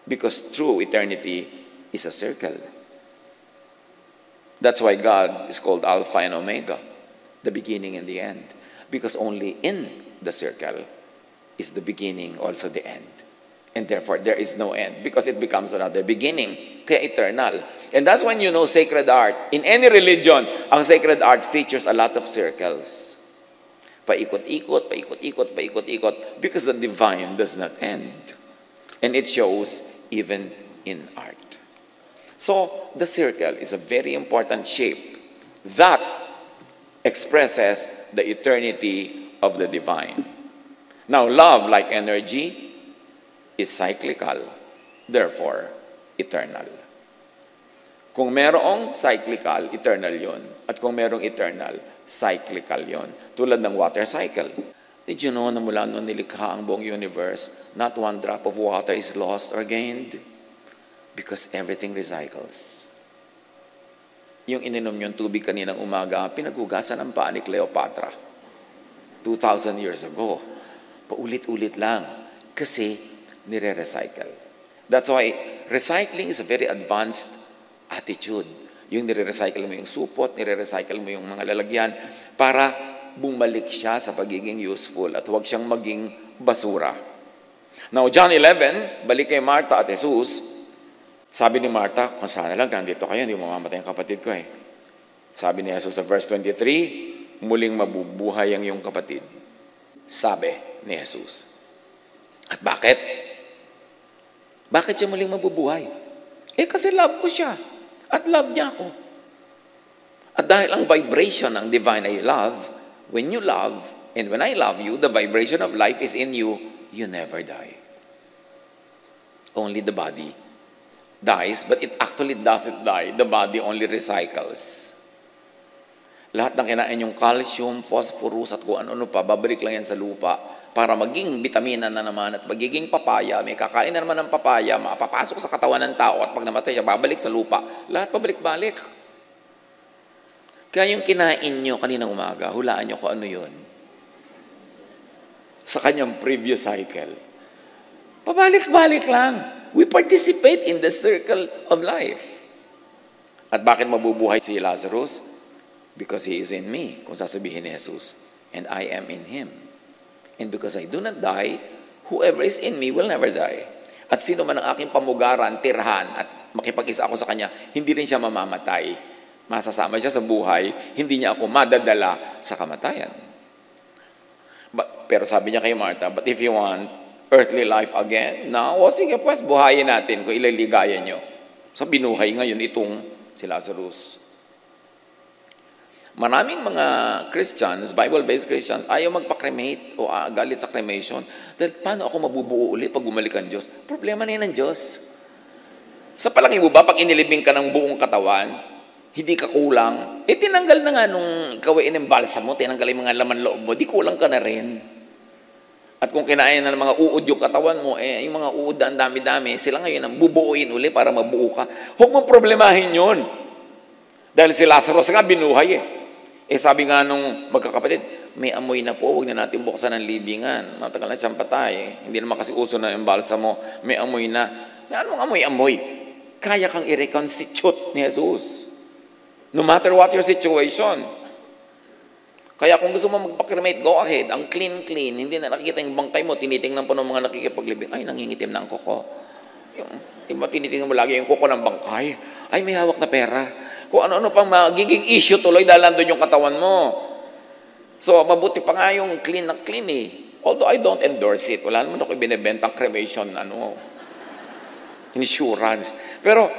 Because true eternity is a circle. That's why God is called Alpha and Omega, the beginning and the end. Because only in the circle is the beginning, also the end. And therefore, there is no end because it becomes another beginning, kaya eternal. And that's when you know sacred art. In any religion, ang sacred art features a lot of circles. Paikot-ikot, paikot-ikot, paikot-ikot, because the divine does not end. And it shows even in art. So, the circle is a very important shape that expresses the eternity of the divine. Now, love, like energy, is cyclical, therefore, eternal. Kung merong cyclical, eternal yon. At kung merong eternal, cyclical yon. Tulad ng water cycle. Did you know na mula nung nilikha ang buong universe, not one drop of water is lost or gained? Because everything recycles. Yung ininom yung tubig kaninang umaga, pinagugasan ang paa ni Cleopatra. 2,000 years ago. Paulit-ulit lang. Kasi nire-recycle. That's why recycling is a very advanced attitude. Yung nire-recycle mo yung supot, nire-recycle mo yung mga lalagyan para bumalik siya sa pagiging useful at huwag siyang maging basura. Now, John 11, balik kay Martha at Jesus, sabi ni Martha, kung sana lang nandito kayo, hindi mo mamamatay ang kapatid ko eh. Sabi ni Jesus sa verse 23, muling mabubuhay ang iyong kapatid. Sabi ni Jesus. At bakit? Bakit siya muling mabubuhay? Kasi love ko siya. At love niya ako. At dahil ang vibration ng divine ay love, when you love, and when I love you, the vibration of life is in you, you never die. Only the body dies, but it actually doesn't die. The body only recycles. Lahat ng kinain yung calcium, phosphorus, at kung ano-ano pa, babalik lang yan sa lupa para maging vitamina na naman at magiging papaya. May kakain na naman ng papaya, mapapasok sa katawan ng tao at pag namatay siya, babalik sa lupa. Lahat pabalik-balik. Kaya yung kinain nyo kaninang umaga, hulaan nyo kung ano yun. Sa kanyang previous cycle. Pabalik-balik lang. We participate in the circle of life. At bakit mabubuhay si Lazarus? Because he is in me, kung sasabihin ni Jesus. And I am in him. And because I do not die, whoever is in me will never die. At sino man ang aking pamugaran, tirhan, at makipag-isa ako sa kanya, hindi rin siya mamamatay. Masasama siya sa buhay, hindi niya ako madadala sa kamatayan. Pero sabi niya kay Martha, but if you want earthly life again, now, sige pues, buhayin natin kung ilaligaya niyo. So binuhay ngayon itong si Lazarus. Maraming mga Christians, Bible-based Christians, ayaw magpa-cremate o galit sa cremation. Dahil paano ako mabubuo ulit pag bumalik ang Diyos? Problema na yun ng Diyos. Sa palagay mo ba, pag inilibing ka ng buong katawan, hindi ka kulang, tinanggal na nga nung ikaw ay inimbalsa mo, tinanggal yung mga laman loob mo, di kulang ka na rin. At kung kinain na ng mga uod yung katawan mo, yung mga uod ang dami-dami, sila ngayon ang bubuuin uli para mabuo ka. Huwag mo problemahin yun. Dahil si Lazarus nga binuhay eh. Sabi nga nung magkakapatid, may amoy na po, huwag na natin buksan ng libingan. Matagal na siyang patay. Hindi naman kasi uso na yung balsa mo, may amoy na. Anong amoy-amoy? Kaya kang i-reconstitute ni Jesus. No matter what your situation. Kaya kung gusto mo magpa-cremate, go ahead. Ang clean-clean, hindi na nakikita yung bangkay mo, tinitingnan po ng mga nakikipaglibing, ay, nangingitim na ang kuko. Yung iba tinitingnan mo lagi yung kuko ng bangkay, ay, may hawak na pera. Kung ano-ano pang magiging issue tuloy dahil nandun yung katawan mo. So, mabuti pa nga yung clean na clean eh. Although I don't endorse it. Wala naman ako ibinibenta cremation, insurance. Pero,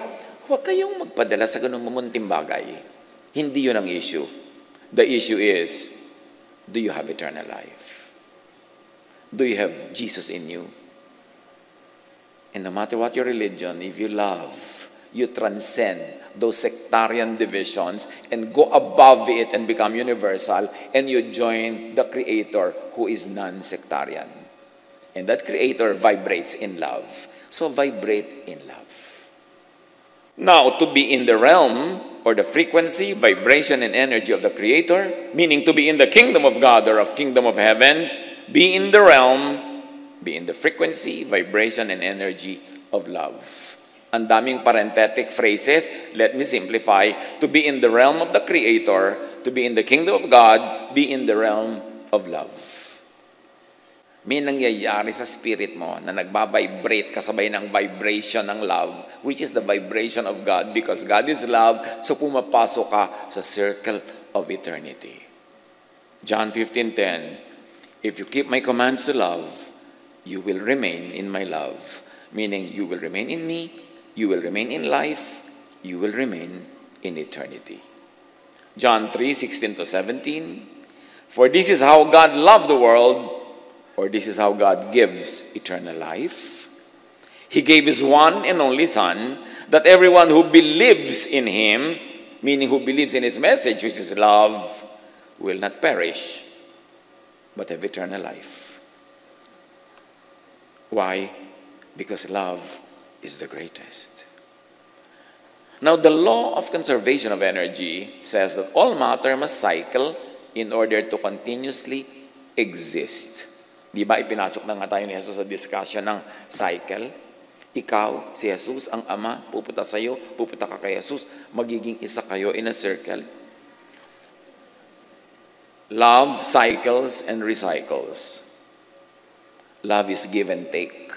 huwag kayong magpadala sa ganung mamunting bagay. Hindi yun ang issue. The issue is, do you have eternal life? Do you have Jesus in you? And no matter what your religion, if you love, you transcend those sectarian divisions and go above it and become universal, and you join the Creator who is non-sectarian. And that Creator vibrates in love. So vibrate in love. Now, to be in the realm or the frequency, vibration, and energy of the Creator, meaning to be in the kingdom of God or of kingdom of heaven, be in the realm, be in the frequency, vibration, and energy of love. Ang daming parenthetic phrases. Let me simplify. To be in the realm of the Creator, to be in the kingdom of God, be in the realm of love. May nangyayari sa spirit mo na nagbabibrate kasabay ng vibration ng love, which is the vibration of God, because God is love, so pumapasok ka sa circle of eternity. John 15:10, if you keep my commands to love, you will remain in my love. Meaning, you will remain in me, you will remain in life, you will remain in eternity. John 3:16-17, for this is how God loved the world, or this is how God gives eternal life. He gave His one and only Son, that everyone who believes in Him, meaning who believes in His message, which is love, will not perish, but have eternal life. Why? Because love is the greatest. Now, the law of conservation of energy says that all matter must cycle in order to continuously exist. Di ba ipinasok na nga tayo ni Jesus sa discussion ng cycle? Ikaw, si Jesus, ang Ama, pupunta sa iyo, pupunta ka kay Jesus, magiging isa kayo in a circle. Love cycles and recycles. Love is give and take.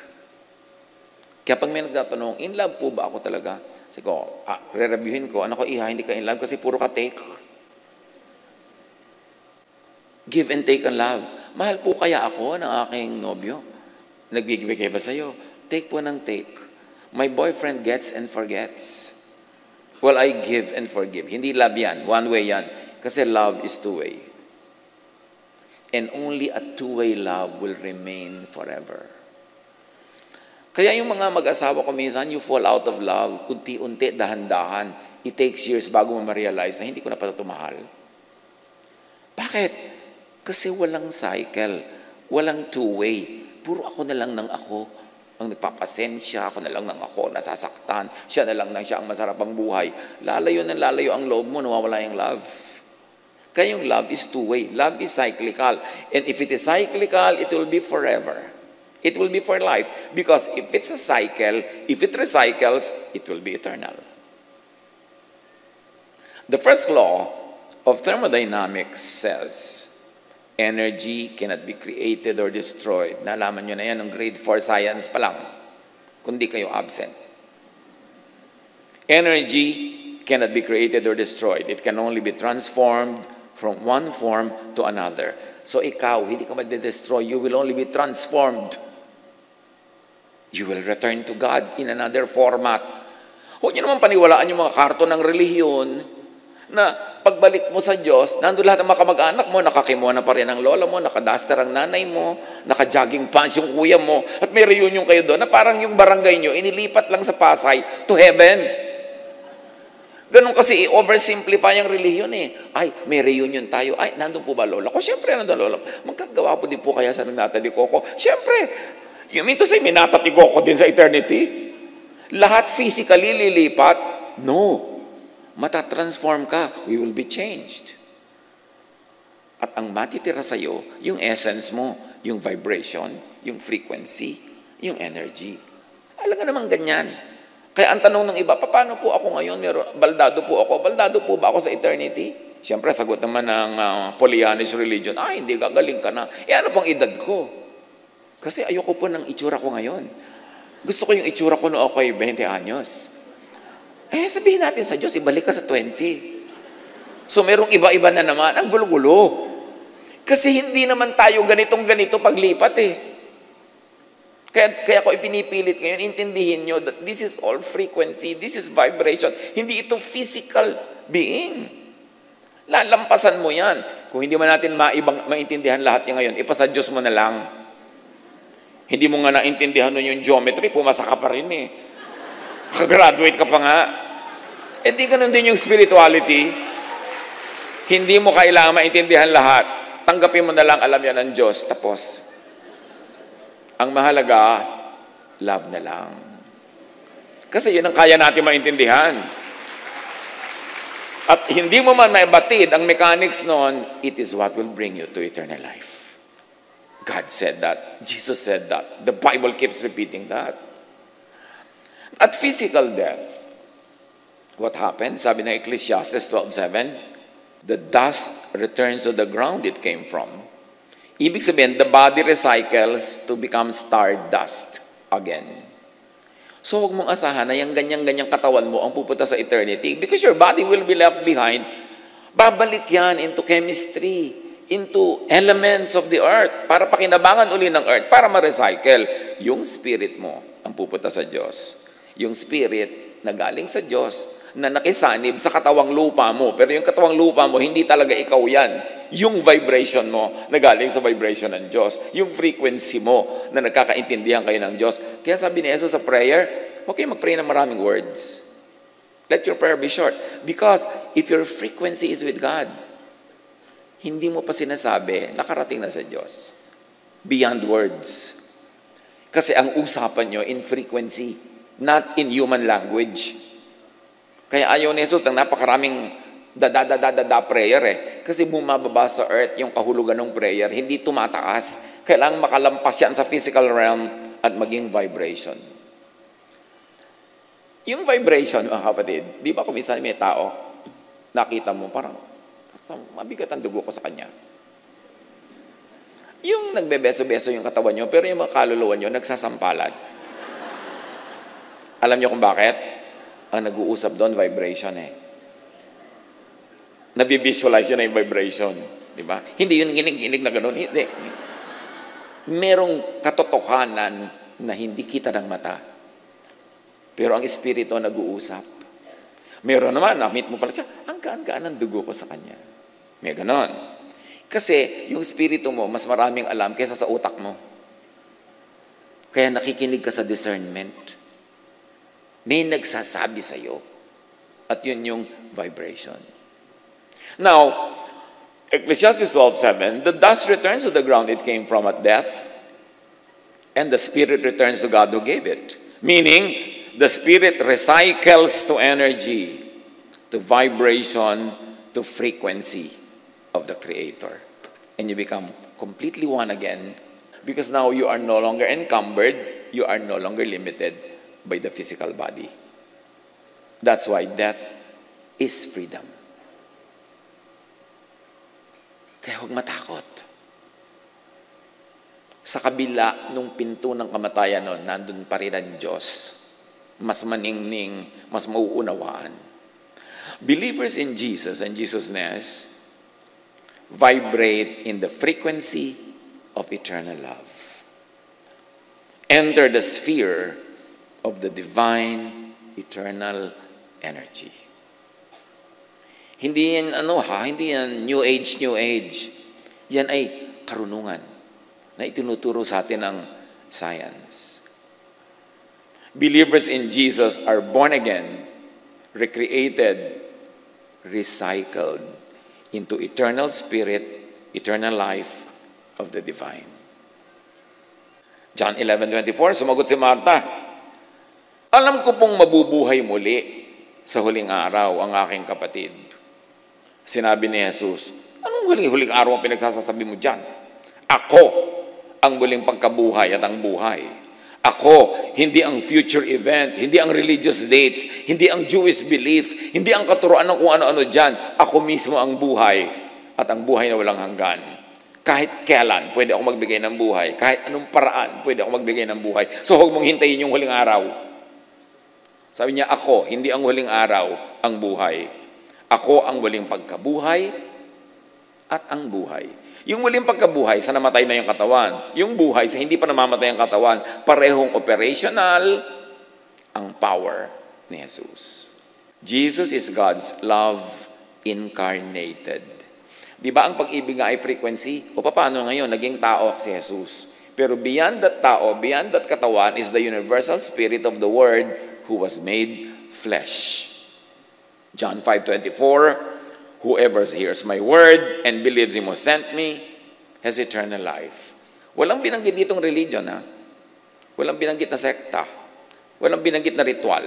Kaya pag may nagtatanong, in love po ba ako talaga? Sabi ko, re-reviewin ko, ano ko, iha, hindi ka in love kasi puro ka take. Give and take ang love. Mahal po kaya ako ng aking nobyo? Nagbibigay ba sa'yo? Take po ng take. My boyfriend gets and forgets. Well, I give and forgive. Hindi love yan. One way yan. Kasi love is two-way. And only a two-way love will remain forever. Kaya yung mga mag-asawa ko minsan, you fall out of love, unti-unti, dahan-dahan. It takes years bago mo ma-realize na hindi ko na pala tumahal. Bakit? Kasi walang cycle, walang two-way. Puro ako na lang ng ako ang nagpapasensya, ako na lang ng ako nasasaktan, siya na lang siya ang masarap ang buhay. Lalayo na lalayo ang loob mo, nawawala yung love. Kaya yung love is two-way. Love is cyclical. And if it is cyclical, it will be forever. It will be for life. Because if it's a cycle, if it recycles, it will be eternal. The first law of thermodynamics says, energy cannot be created or destroyed. Nalaman nyo na yan ng grade 4 science pa lang, kundi kayo absent. Energy cannot be created or destroyed. It can only be transformed from one form to another. So ikaw, hindi ka madedestroy. You will only be transformed. You will return to God in another format. Huwag nyo naman paniwalaan yung mga karton ng relihiyon na pagbalik mo sa Diyos, nandun lahat ng mga kamag-anak mo, nakakimono pa rin ang lola mo, nakadaster ang nanay mo, naka-jogging pants yung kuya mo, at may reunion kayo doon na parang yung barangay nyo, inilipat lang sa Pasay to heaven. Ganun kasi i-oversimplify ang relihiyon eh. Ay, may reunion tayo. Ay, nandun po ba lola ko? Siyempre, nandun lola. Magkagawa po din po kaya sa Nata-Di Coco? Siyempre, you mean to say, may Nata-Di Coco din sa eternity? Lahat physically lilipat? No. Matatransform ka, we will be changed. At ang matitira sa'yo, yung essence mo, yung vibration, yung frequency, yung energy. Alam nga naman ganyan. Kaya ang tanong ng iba, paano po ako ngayon? Baldado po ako. Baldado po ba ako sa eternity? Siyempre, sagot naman ng Pollyannish religion, hindi, gagaling ka na. Ano pong edad ko? Kasi ayoko po ng itsura ko ngayon. Gusto ko yung itsura ko noong ako'y 20 anyos. Sabihin natin sa Diyos, ibalik ka sa 20. So, merong iba-iba na naman. Ang gulo-gulo. Kasi hindi naman tayo ganitong-ganito paglipat eh. Kaya ko ipinipilit ngayon, intindihin nyo that this is all frequency, this is vibration. Hindi ito physical being. Lalampasan mo yan. Kung hindi man natin maintindihan lahat yung ngayon, ipasa Diyos mo na lang. Hindi mo nga naintindihan nun yung geometry, pumasa ka pa rin eh. Kaka-graduate ka pa nga. Di ganun din yung spirituality. Hindi mo kailangan maintindihan lahat. Tanggapin mo na lang, alam yan ng Diyos. Tapos, ang mahalaga, love na lang. Kasi yun ang kaya natin maintindihan. At hindi mo man maibatid ang mechanics noon, it is what will bring you to eternal life. God said that. Jesus said that. The Bible keeps repeating that. At physical death, what happened? Sabi ng Ecclesiastes 12:7, the dust returns to the ground it came from. Ibig sabihin, the body recycles to become stardust again. So huwag mong asahan na yung ganyang-ganyang katawan mo ang pupunta sa eternity because your body will be left behind. Babalik yan into chemistry, into elements of the earth para pakinabangan uli ng earth, para ma-recycle. Yung spirit mo ang pupunta sa Diyos. Yung spirit na galing sa Diyos na nakisanib sa katawang lupa mo. Pero yung katawang lupa mo, hindi talaga ikaw yan. Yung vibration mo na galing sa vibration ng Diyos. Yung frequency mo na nagkakaintindihan kayo ng Diyos. Kaya sabi ni Jesus sa prayer, huwag kayo mag-pray ng maraming words. Let your prayer be short. Because if your frequency is with God, hindi mo pa sinasabi, nakarating na sa Diyos. Beyond words. Kasi ang usapan nyo in frequency, not in human language. Kaya ayaw ni Jesus ng napakaraming prayer Kasi bumababa sa earth yung kahulugan ng prayer, hindi tumataas. Kailangang makalampas yan sa physical realm at maging vibration. Yung vibration, mga kapatid, di ba kung minsan may tao, nakita mo, parang mabigat ang dugo ko sa kanya. Yung nagbebeso-beso yung katawan nyo, pero yung mga kaluluwa nyo, nagsasampalan. Alam nyo kung bakit? Ang nag-uusap doon, vibration Nabi-visualize yun na yung vibration. Di ba? Hindi yun ginig-ginig na gano'n. Hindi. Merong katotohanan na hindi kita ng mata. Pero ang espiritu nag-uusap. Meron naman, na-meet mo pala siya, ang gaan-gaan ang dugo ko sa kanya. May gano'n. Kasi yung espiritu mo, mas maraming alam kaysa sa utak mo. Kaya nakikinig ka sa discernment. May nagsasabi sa'yo. At yun yung vibration. Now, Ecclesiastes 12:7, the dust returns to the ground it came from at death, and the spirit returns to God who gave it. Meaning, the spirit recycles to energy, to vibration, to frequency of the Creator. And you become completely one again because now you are no longer encumbered, you are no longer limited by the physical body. That's why death is freedom. Kaya huwag matakot. Sa kabila nung pinto ng kamatayan nun, nandun pa rin ang Diyos. Mas maningning, mas mauunawaan. Believers in Jesus and Jesus-ness vibrate in the frequency of eternal love. Enter the sphere of the divine eternal energy. Hindi yan hindi yan new age. Yan ay karunungan na itinuturo sa atin ng science. Believers in Jesus are born again, recreated, recycled into eternal spirit, eternal life of the divine. John 11:24, sumagot si Martha, alam ko pong mabubuhay muli sa huling araw ang aking kapatid. Sinabi ni Jesus, anong huling araw ang pinagsasasabi mo dyan? Ako ang muling pagkabuhay at ang buhay. Ako, hindi ang future event, hindi ang religious dates, hindi ang Jewish belief, hindi ang katuruan ng kung ano-ano dyan. Ako mismo ang buhay at ang buhay na walang hanggan. Kahit kailan, pwede ako magbigay ng buhay. Kahit anong paraan, pwede ako magbigay ng buhay. So huwag mong hintayin yung huling araw. Sabi niya, ako, hindi ang huling araw, ang buhay. Ako ang muling pagkabuhay at ang buhay. Yung muling pagkabuhay sa namatay na yung katawan. Yung buhay sa hindi pa namamatay ang katawan. Parehong operational ang power ni Jesus. Jesus is God's love incarnated. Di ba ang pag-ibig nga ay frequency? O paano ngayon? Naging tao si Jesus. Pero beyond that tao, beyond that katawan is the universal spirit of the Word who was made flesh. John 5:24, whoever hears my word and believes him who sent me has eternal life. Walang binanggit ditong religion, ha? Walang binanggit na sekta. Walang binanggit na ritual.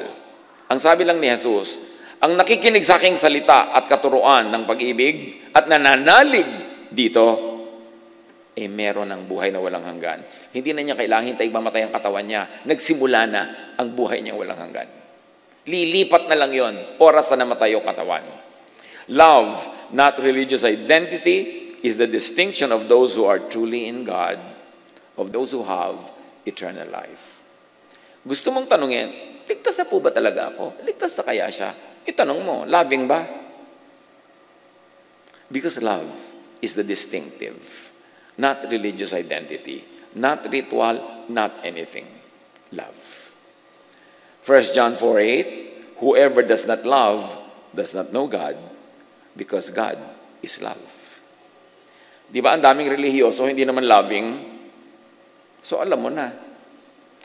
Ang sabi lang ni Jesus, ang nakikinig sa aking salita at katuruan ng pag-ibig at nananalig dito, meron ng buhay na walang hanggan. Hindi na niya kailangan hintay mamatay ang katawan niya. Nagsimula na ang buhay niyang walang hanggan. Lilipat na lang yon, oras na namatay yung katawan. Love, not religious identity, is the distinction of those who are truly in God, of those who have eternal life. Gusto mong tanungin, ligtas na po ba talaga ako? Ligtas na kaya siya? Itanong mo, loving ba? Because love is the distinctive, not religious identity, not ritual, not anything. Love. 1 John 4:8, whoever does not love does not know God, because God is love. Di ba ang daming relihiyoso, hindi naman loving? So alam mo na,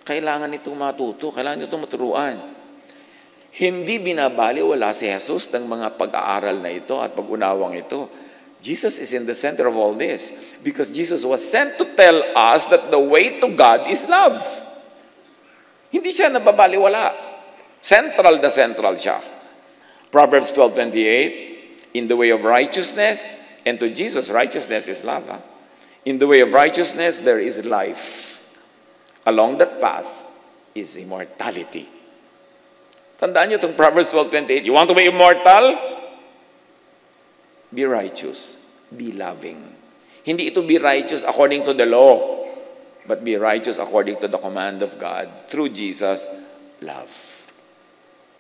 kailangan itong matuto, kailangan itong maturuan. Hindi binabaliwala si Jesus ng mga pag-aaral na ito at pag-unawang ito. Jesus is in the center of all this because Jesus was sent to tell us that the way to God is love. Hindi siya nababaliwala. Central na central siya. Proverbs 12:28, in the way of righteousness, and to Jesus, righteousness is love. In the way of righteousness, there is life. Along that path is immortality. Tandaan niyo itong Proverbs 12:28. You want to be immortal? Be righteous. Be loving. Hindi ito be righteous according to the law, but be righteous according to the command of God through Jesus, love.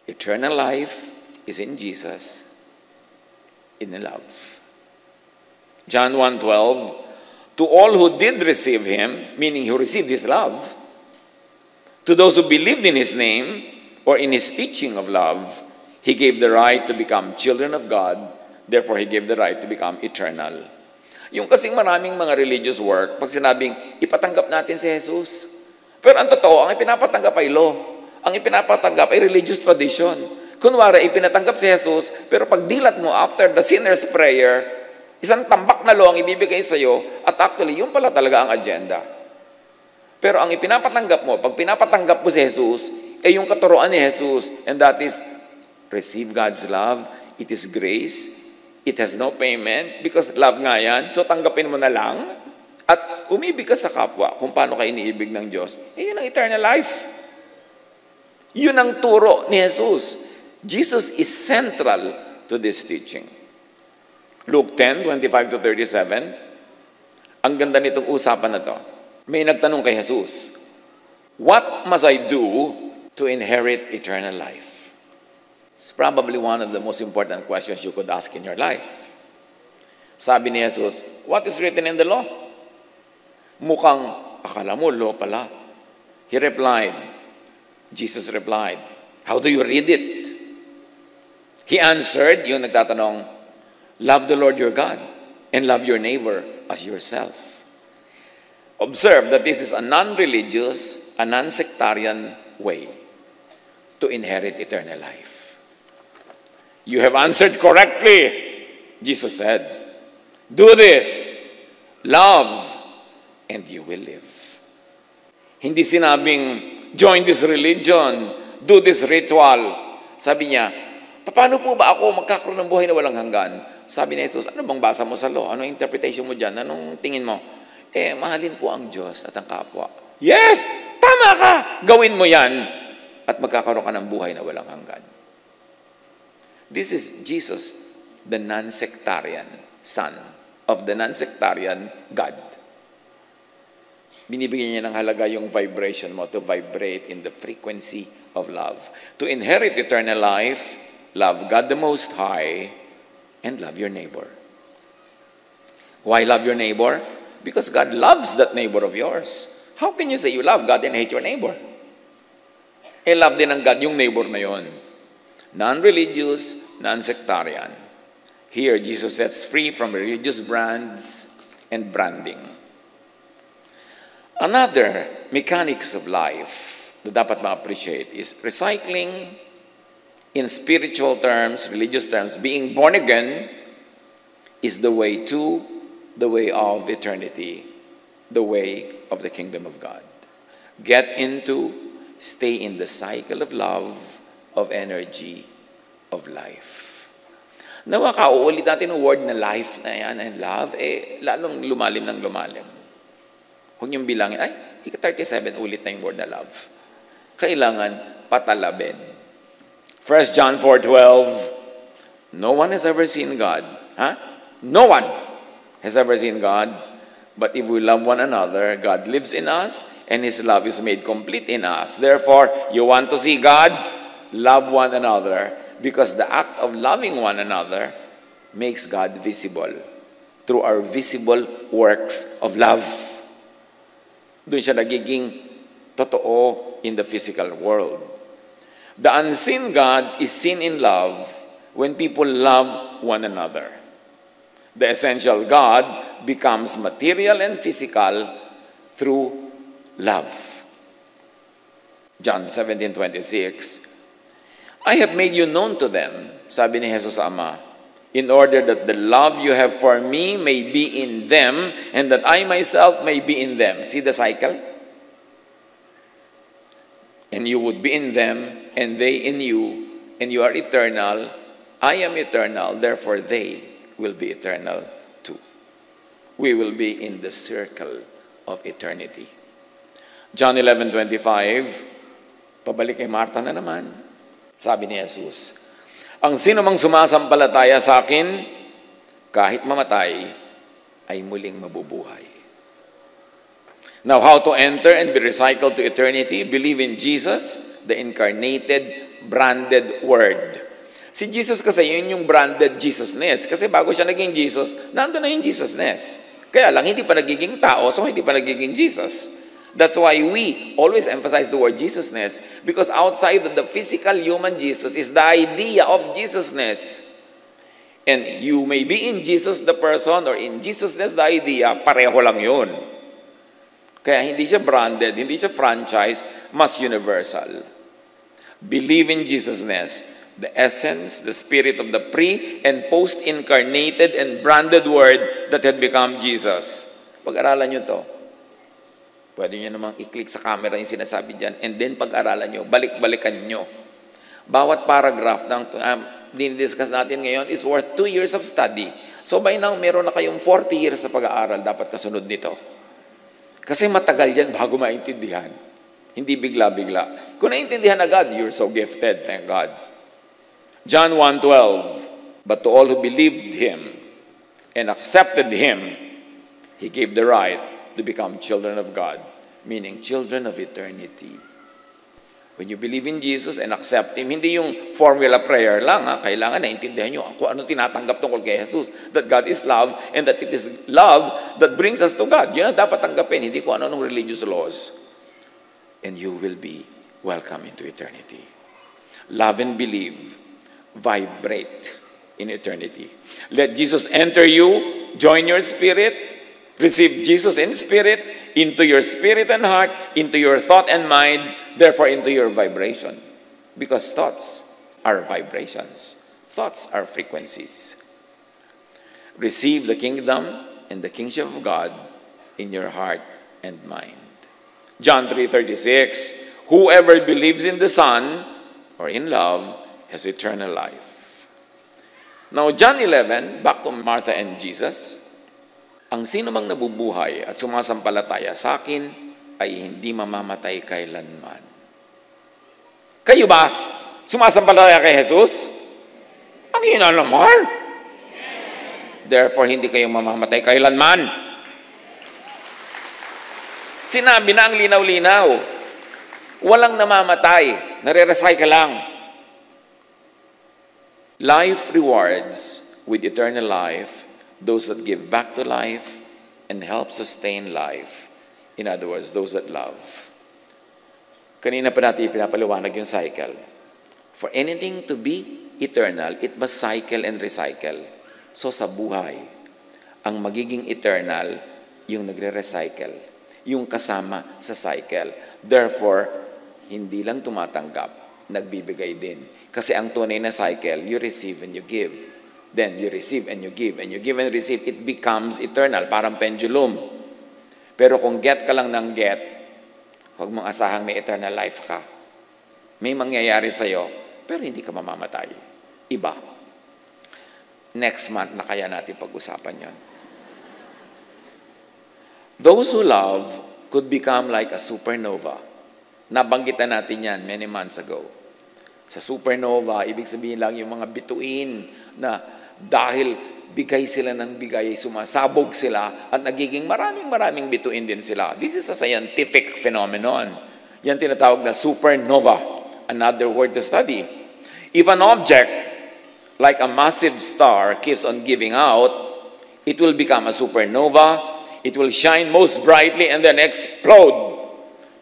Eternal life is in Jesus, in love. John 1:12, to all who did receive Him, meaning who received His love, to those who believed in His name or in His teaching of love, He gave the right to become children of God, therefore He gave the right to become eternal. Yung kasing maraming mga religious work, pag sinabing, ipatanggap natin si Jesus. Pero ang totoo, ang ipinapatanggap ay law. Ang ipinapatanggap ay religious tradition. Kunwari, ipinatanggap si Jesus, pero pag dilat mo after the sinner's prayer, isang tambak na law ang ibibigay sa iyo, at actually, yun pala talaga ang agenda. Pero ang ipinapatanggap mo, pag pinapatanggap mo si Jesus, yung katuruan ni Jesus, and that is, receive God's love, it is grace, it has no payment, because love nga yan, so tanggapin mo na lang, at umibig ka sa kapwa, kung paano ka iniibig ng Diyos, yun ang eternal life. Yun ang turo ni Jesus. Jesus is central to this teaching. Luke 10:25-37, ang ganda nitong usapan na to. May nagtanong kay Jesus, what must I do to inherit eternal life? It's probably one of the most important questions you could ask in your life. Sabi ni Jesus, what is written in the law? Mukhang akala mo law pala. Jesus replied, how do you read it? He answered, yung nagtatanong, love the Lord your God and love your neighbor as yourself. Observe that this is a non-religious, a non-sectarian way to inherit eternal life. You have answered correctly, Jesus said. Do this, love, and you will live. Hindi sinabing, join this religion, do this ritual. Sabi niya, paano po ba ako magkakaroon ng buhay na walang hanggan? Sabi ni Jesus, ano bang basa mo sa law? Anong interpretation mo dyan? Anong tingin mo? Mahalin po ang Diyos at ang kapwa. Yes! Tama ka! Gawin mo yan at magkakaroon ka ng buhay na walang hanggan. This is Jesus, the non-sectarian Son of the non-sectarian God. Binibigyan niya ng halaga yung vibration mo to vibrate in the frequency of love. To inherit eternal life, love God the Most High and love your neighbor. Why love your neighbor? Because God loves that neighbor of yours. How can you say you love God and hate your neighbor? Love din ng God yung neighbor na yon. Non-religious, non-sectarian. Here, Jesus sets free from religious brands and branding. Another mechanics of life na dapat ma-appreciate is recycling in spiritual terms, religious terms. Being born again is the way to the way of eternity, the way of the kingdom of God. Get into stay in the cycle of love, of energy, of life. Nawa ka, uulit natin ang word na life na yan and love, lalong lumalim ng lumalim. Huwag niyong bilangin, ay, ika-37 ulit na yung word na love. Kailangan patalabin. 1 John 4:12, no one has ever seen God. No one has ever seen God. But if we love one another, God lives in us, and His love is made complete in us. Therefore, you want to see God? Love one another, because the act of loving one another makes God visible through our visible works of love. Doon siya nagiging totoo in the physical world. The unseen God is seen in love when people love one another. The essential God becomes material and physical through love. John 17:26, I have made you known to them, sabi ni Jesus sa Ama, in order that the love you have for me may be in them and that I myself may be in them. See the cycle? And you would be in them and they in you, and you are eternal. I am eternal, therefore they will be eternal too. We will be in the circle of eternity. John 11:25, pabalik kay Martha na naman. Sabi ni Jesus, ang sino mang sumasampalataya sa akin, kahit mamatay, ay muling mabubuhay. Now, how to enter and be recycled to eternity? Believe in Jesus, the incarnated, branded Word. Si Jesus kasi, yun yung branded Jesusness. Kasi bago siya naging Jesus, nandun na yung Jesusness. Kaya lang, hindi pa nagiging tao, so hindi pa nagiging Jesus. That's why we always emphasize the word Jesusness, because outside of the physical human Jesus is the idea of Jesusness. And you may be in Jesus the person or in Jesusness the idea, pareho lang yun. Kaya hindi siya branded, hindi siya franchised, mas universal. Believe in Jesusness, the essence, the spirit of the pre- and post-incarnated and branded Word that had become Jesus. Pag-aralan nyo to. Pwede nyo namang i-click sa camera yung sinasabi dyan, and then pag-aralan nyo, balik-balikan nyo. Bawat paragraph ng dinidiscuss natin ngayon is worth 2 years of study. So by now, meron na kayong 40 years sa pag-aaral, dapat kasunod nito. Kasi matagal yan bago maintindihan. Hindi bigla-bigla. Kung naintindihan agad, you're so gifted, thank God. John 1:12, but to all who believed Him and accepted Him, He gave the right to become children of God, meaning children of eternity. When you believe in Jesus and accept Him, hindi yung formula prayer lang, kailangan naintindihan nyo kung ano tinatanggap tungkol kay Jesus, that God is love and that it is love that brings us to God. Yun ang dapat tanggapin, hindi kung ano-anong religious laws. And you will be welcome into eternity. Love and believe vibrate in eternity. Let Jesus enter you, join your spirit, receive Jesus in spirit, into your spirit and heart, into your thought and mind, therefore into your vibration. Because thoughts are vibrations. Thoughts are frequencies. Receive the kingdom and the kingship of God in your heart and mind. John 3:36, whoever believes in the Son or in love has eternal life. Now, John 11, back to Martha and Jesus, ang sino mang nabubuhay at sumasampalataya sa akin ay hindi mamamatay kailanman. Kayo ba? Sumasampalataya kay Jesus? Ang hina naman. Therefore, hindi kayo mamamatay kailanman. Sinabi na ang linaw-linaw. Walang namamatay. Nare-recycle lang. Life rewards with eternal life those that give back to life and help sustain life. In other words, those that love. Kanina pa natin pinapaliwanag yung cycle. For anything to be eternal, it must cycle and recycle. So sa buhay, ang magiging eternal, yung nagre-recycle, yung kasama sa cycle. Therefore, hindi lang tumatanggap, nagbibigay din. Kasi ang tunay na cycle, you receive and you give. Then you receive and you give. And you give and receive, it becomes eternal. Parang pendulum. Pero kung get ka lang ng get, Huwag mong asahang may eternal life ka. May mangyayari sa'yo, pero hindi ka mamamatay. Iba. Next month na kaya natin pag-usapan yan. Those who love could become like a supernova. Nabanggitan natin yan many months ago. Sa supernova, ibig sabihin lang yung mga bituin na dahil bigay sila ng bigay, sumasabog sila at nagiging maraming bituin din sila. This is a scientific phenomenon. Yan tinatawag na supernova. Another word to study. If an object like a massive star keeps on giving out, it will become a supernova. It will shine most brightly and then explode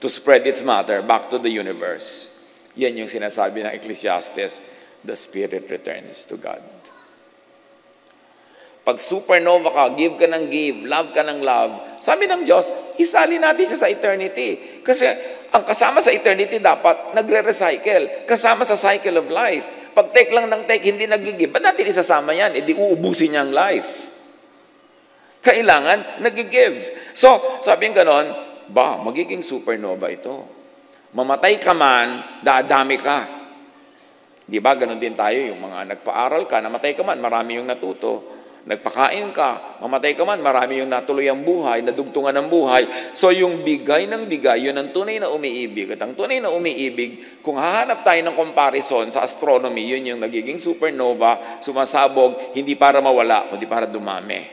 to spread its matter back to the universe. Yan yung sinasabi ng Ecclesiastes, the spirit returns to God. Pag supernova ka, give ka ng give, love ka ng love, sabi ng Diyos, isali natin siya sa eternity. Kasi ang kasama sa eternity dapat nagre-recycle. Kasama sa cycle of life. Pag take lang ng take, hindi nag-give. Ba't natin isasama yan? E di uubusin niya ang life. Kailangan nag-give. So, sabi ng ganon, magiging supernova ito. Mamatay ka man, dadami ka. Di ba, ganon din tayo, yung mga nagpa-aral ka, namatay ka man, marami yung natuto. Nagpakain ka, mamatay ka man, marami yung natuloy ang buhay, nadugtungan ng buhay. So yung bigay ng bigay, yun ang tunay na umiibig. At ang tunay na umiibig, kung hahanap tayo ng comparison sa astronomy, yun yung nagiging supernova, sumasabog, hindi para mawala, kundi para dumami.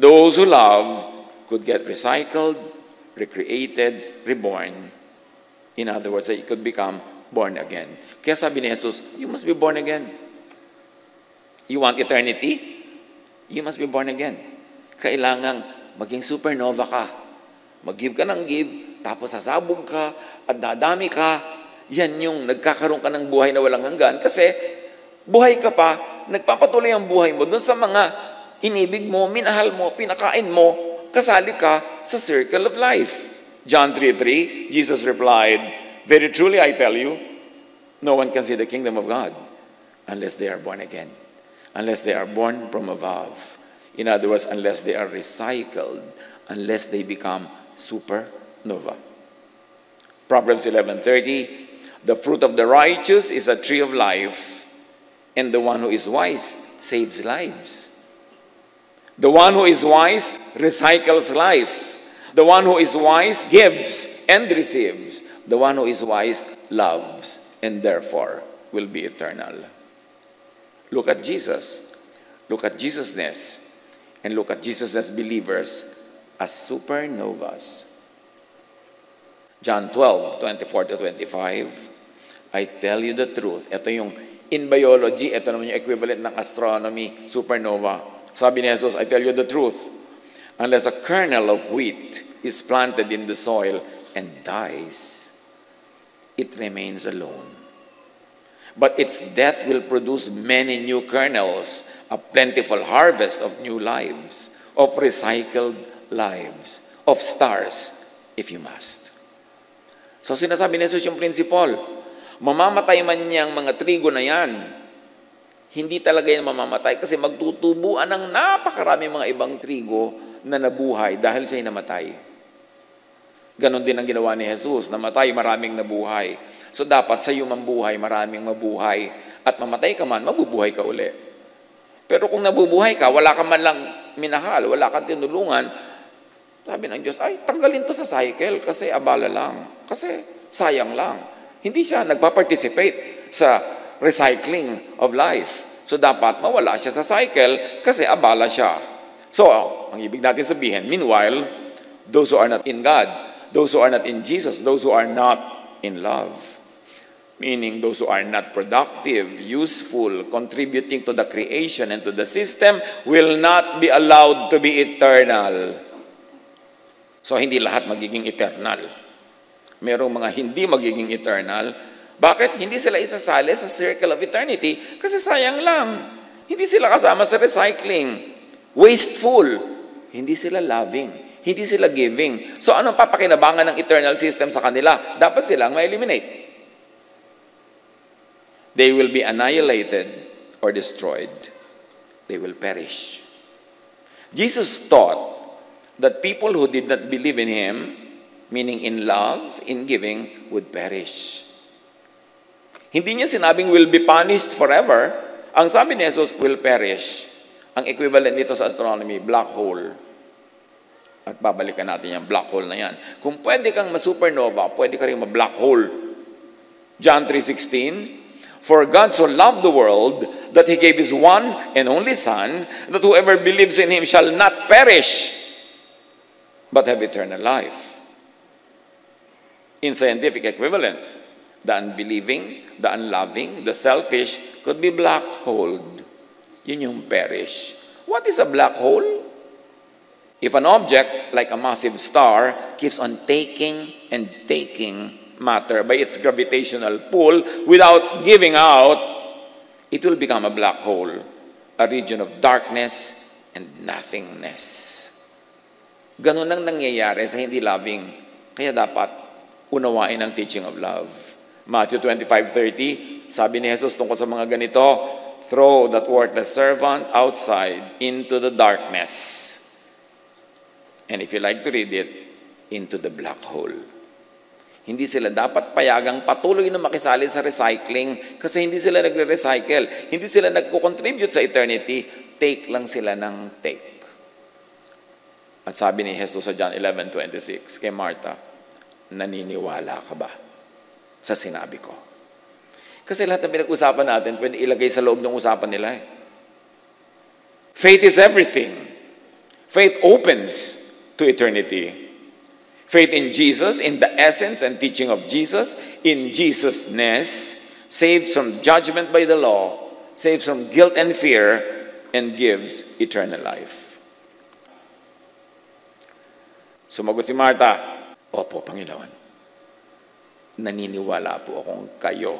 Those who love could get recycled, recreated, reborn. In other words, it could become born again. Kaya sabi ni Jesus, you must be born again. You want eternity? You must be born again. Kailangang maging supernova ka. Mag-give ka ng give, tapos sasabog ka, at dadami ka. Yan yung nagkakaroon ka ng buhay na walang hanggan. Kasi buhay ka pa, nagpapatuloy ang buhay mo doon sa mga inibig mo, minahal mo, pinakain mo, kasali ka sa circle of life. John 3:3, Jesus replied, very truly I tell you, no one can see the kingdom of God unless they are born again. Unless they are born from above. In other words, unless they are recycled, unless they become supernova. Proverbs 11:30, the fruit of the righteous is a tree of life, and the one who is wise saves lives. The one who is wise recycles life. The one who is wise gives and receives. The one who is wise loves, and therefore will be eternal. Look at Jesus. Look at Jesusness. And look at Jesusness believers as supernovas. John 12:24-25. I tell you the truth. Ito yung in biology, ito naman yung equivalent ng astronomy, supernova. Sabi ni Jesus, I tell you the truth. Unless a kernel of wheat is planted in the soil and dies, it remains alone. But its death will produce many new kernels, a plentiful harvest of new lives, of recycled lives, of stars, if you must. So sinasabi ni Jesus yung principle, mamamatay man niyang mga trigo na yan, hindi talaga yan mamamatay kasi magtutubuan ng napakarami mga ibang trigo na nabuhay dahil siya'y namatay. Ganon din ang ginawa ni Jesus, namatay, maraming nabuhay. So dapat sa iyo mambuhay, maraming mabuhay. At mamatay ka man, mabubuhay ka uli. Pero kung nabubuhay ka, wala ka man lang minahal, wala kang tinulungan, sabi ng Diyos, ay, tanggalin to sa cycle kasi abala lang. Kasi sayang lang. Hindi siya nagpa-participate sa recycling of life. So dapat mawala siya sa cycle kasi abala siya. So, ang ibig natin sabihin, meanwhile, those who are not in God, those who are not in Jesus, those who are not in love, meaning those who are not productive, useful, contributing to the creation and to the system, will not be allowed to be eternal. So, hindi lahat magiging eternal. Merong mga hindi magiging eternal. Bakit? Hindi sila isasali sa circle of eternity kasi sayang lang. Hindi sila kasama sa recycling. Wasteful. Hindi sila loving. Hindi sila giving. So, anong papakinabangan ng eternal system sa kanila? Dapat silang ma-eliminate. They will be annihilated or destroyed. They will perish. Jesus taught that people who did not believe in Him meaning in love, in giving, would perish. Hindi niya sinabing will be punished forever. Ang sabi ni Jesus, will perish. Ang equivalent nito sa astronomy, black hole. At babalikan natin yung black hole na yan. Kung pwede kang ma-supernova, pwede ka rin ma-black hole. John 3:16, for God so loved the world that He gave His one and only Son, that whoever believes in Him shall not perish, but have eternal life. In scientific equivalent, the unbelieving, the unloving, the selfish could be black holed. Yun yung perish. What is a black hole? If an object, like a massive star, keeps on taking and taking matter by its gravitational pull without giving out, it will become a black hole, a region of darkness and nothingness. Ganun ang nangyayari sa hindi loving. Kaya dapat unawain ang teaching of love. Matthew 25:30, sabi ni Jesus tungkol sa mga ganito, throw that worthless servant outside into the darkness. And if you like to read it, into the black hole. Hindi sila dapat payagang patuloy na makisali sa recycling kasi hindi sila nagre-recycle. Hindi sila nagko-contribute sa eternity. Take lang sila ng take. At sabi ni Jesus sa John 11:26 kay Martha, naniniwala ka ba sa sinabi ko? Kasi lahat ng pinag-usapan natin, pwede ilagay sa loob ng usapan nila. Faith is everything. Faith opens to eternity. Faith in Jesus, in the essence and teaching of Jesus, in Jesus-ness, saves from judgment by the law, saves from guilt and fear, and gives eternal life. Sumagot si Martha, opo, Panginoon. Naniniwala po akong kayo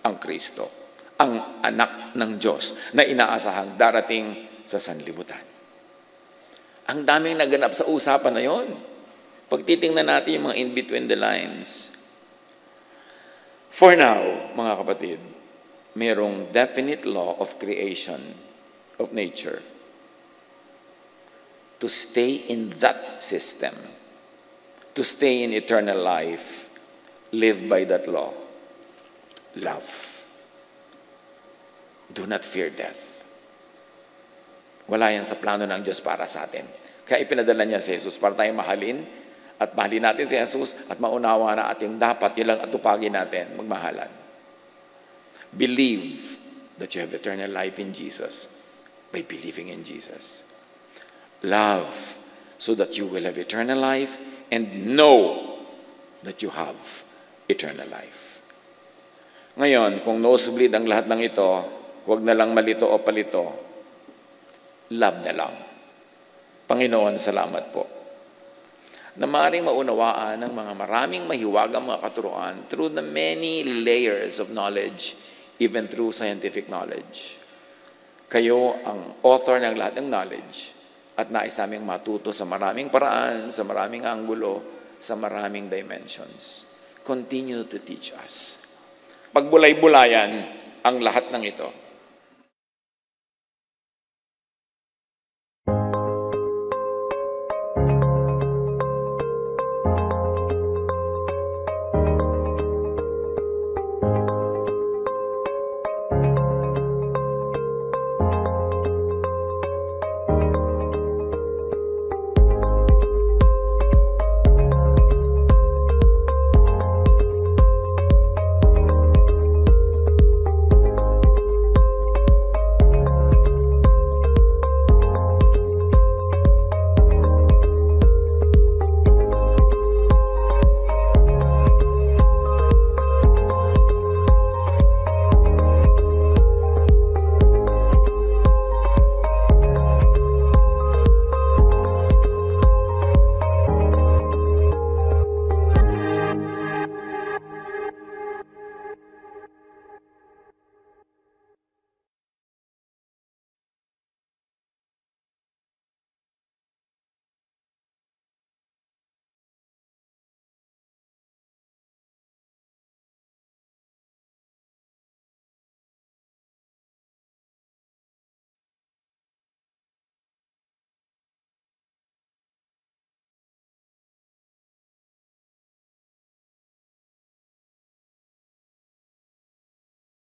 ang Kristo, ang anak ng Diyos na inaasahang darating sa sanlibutan. Ang daming naganap sa usapan na yon. Pag titingnan natin yung mga in between the lines. For now, mga kapatid, mayroong definite law of creation, of nature. To stay in that system, to stay in eternal life, live by that law. Love. Do not fear death. Wala yan sa plano ng Diyos para sa atin. Kaya ipinadala niya si Jesus para tayong mahalin at mahalin natin si Jesus at maunawa na ating dapat yun lang atupagin natin, magmahalan. Believe that you have eternal life in Jesus by believing in Jesus. Love so that you will have eternal life and know that you have eternal life. Ngayon, kung nosebleed ang lahat ng ito, huwag na lang malito o palito. Love na lang. Panginoon, salamat po. Na maaaring maunawaan ng mga maraming mahiwagang mga katuruan through the many layers of knowledge, even through scientific knowledge. Kayo ang author ng lahat ng knowledge at nais naming matuto sa maraming paraan, sa maraming anggulo, sa maraming dimensions. Continue to teach us. Pagbulay-bulayan ang lahat ng ito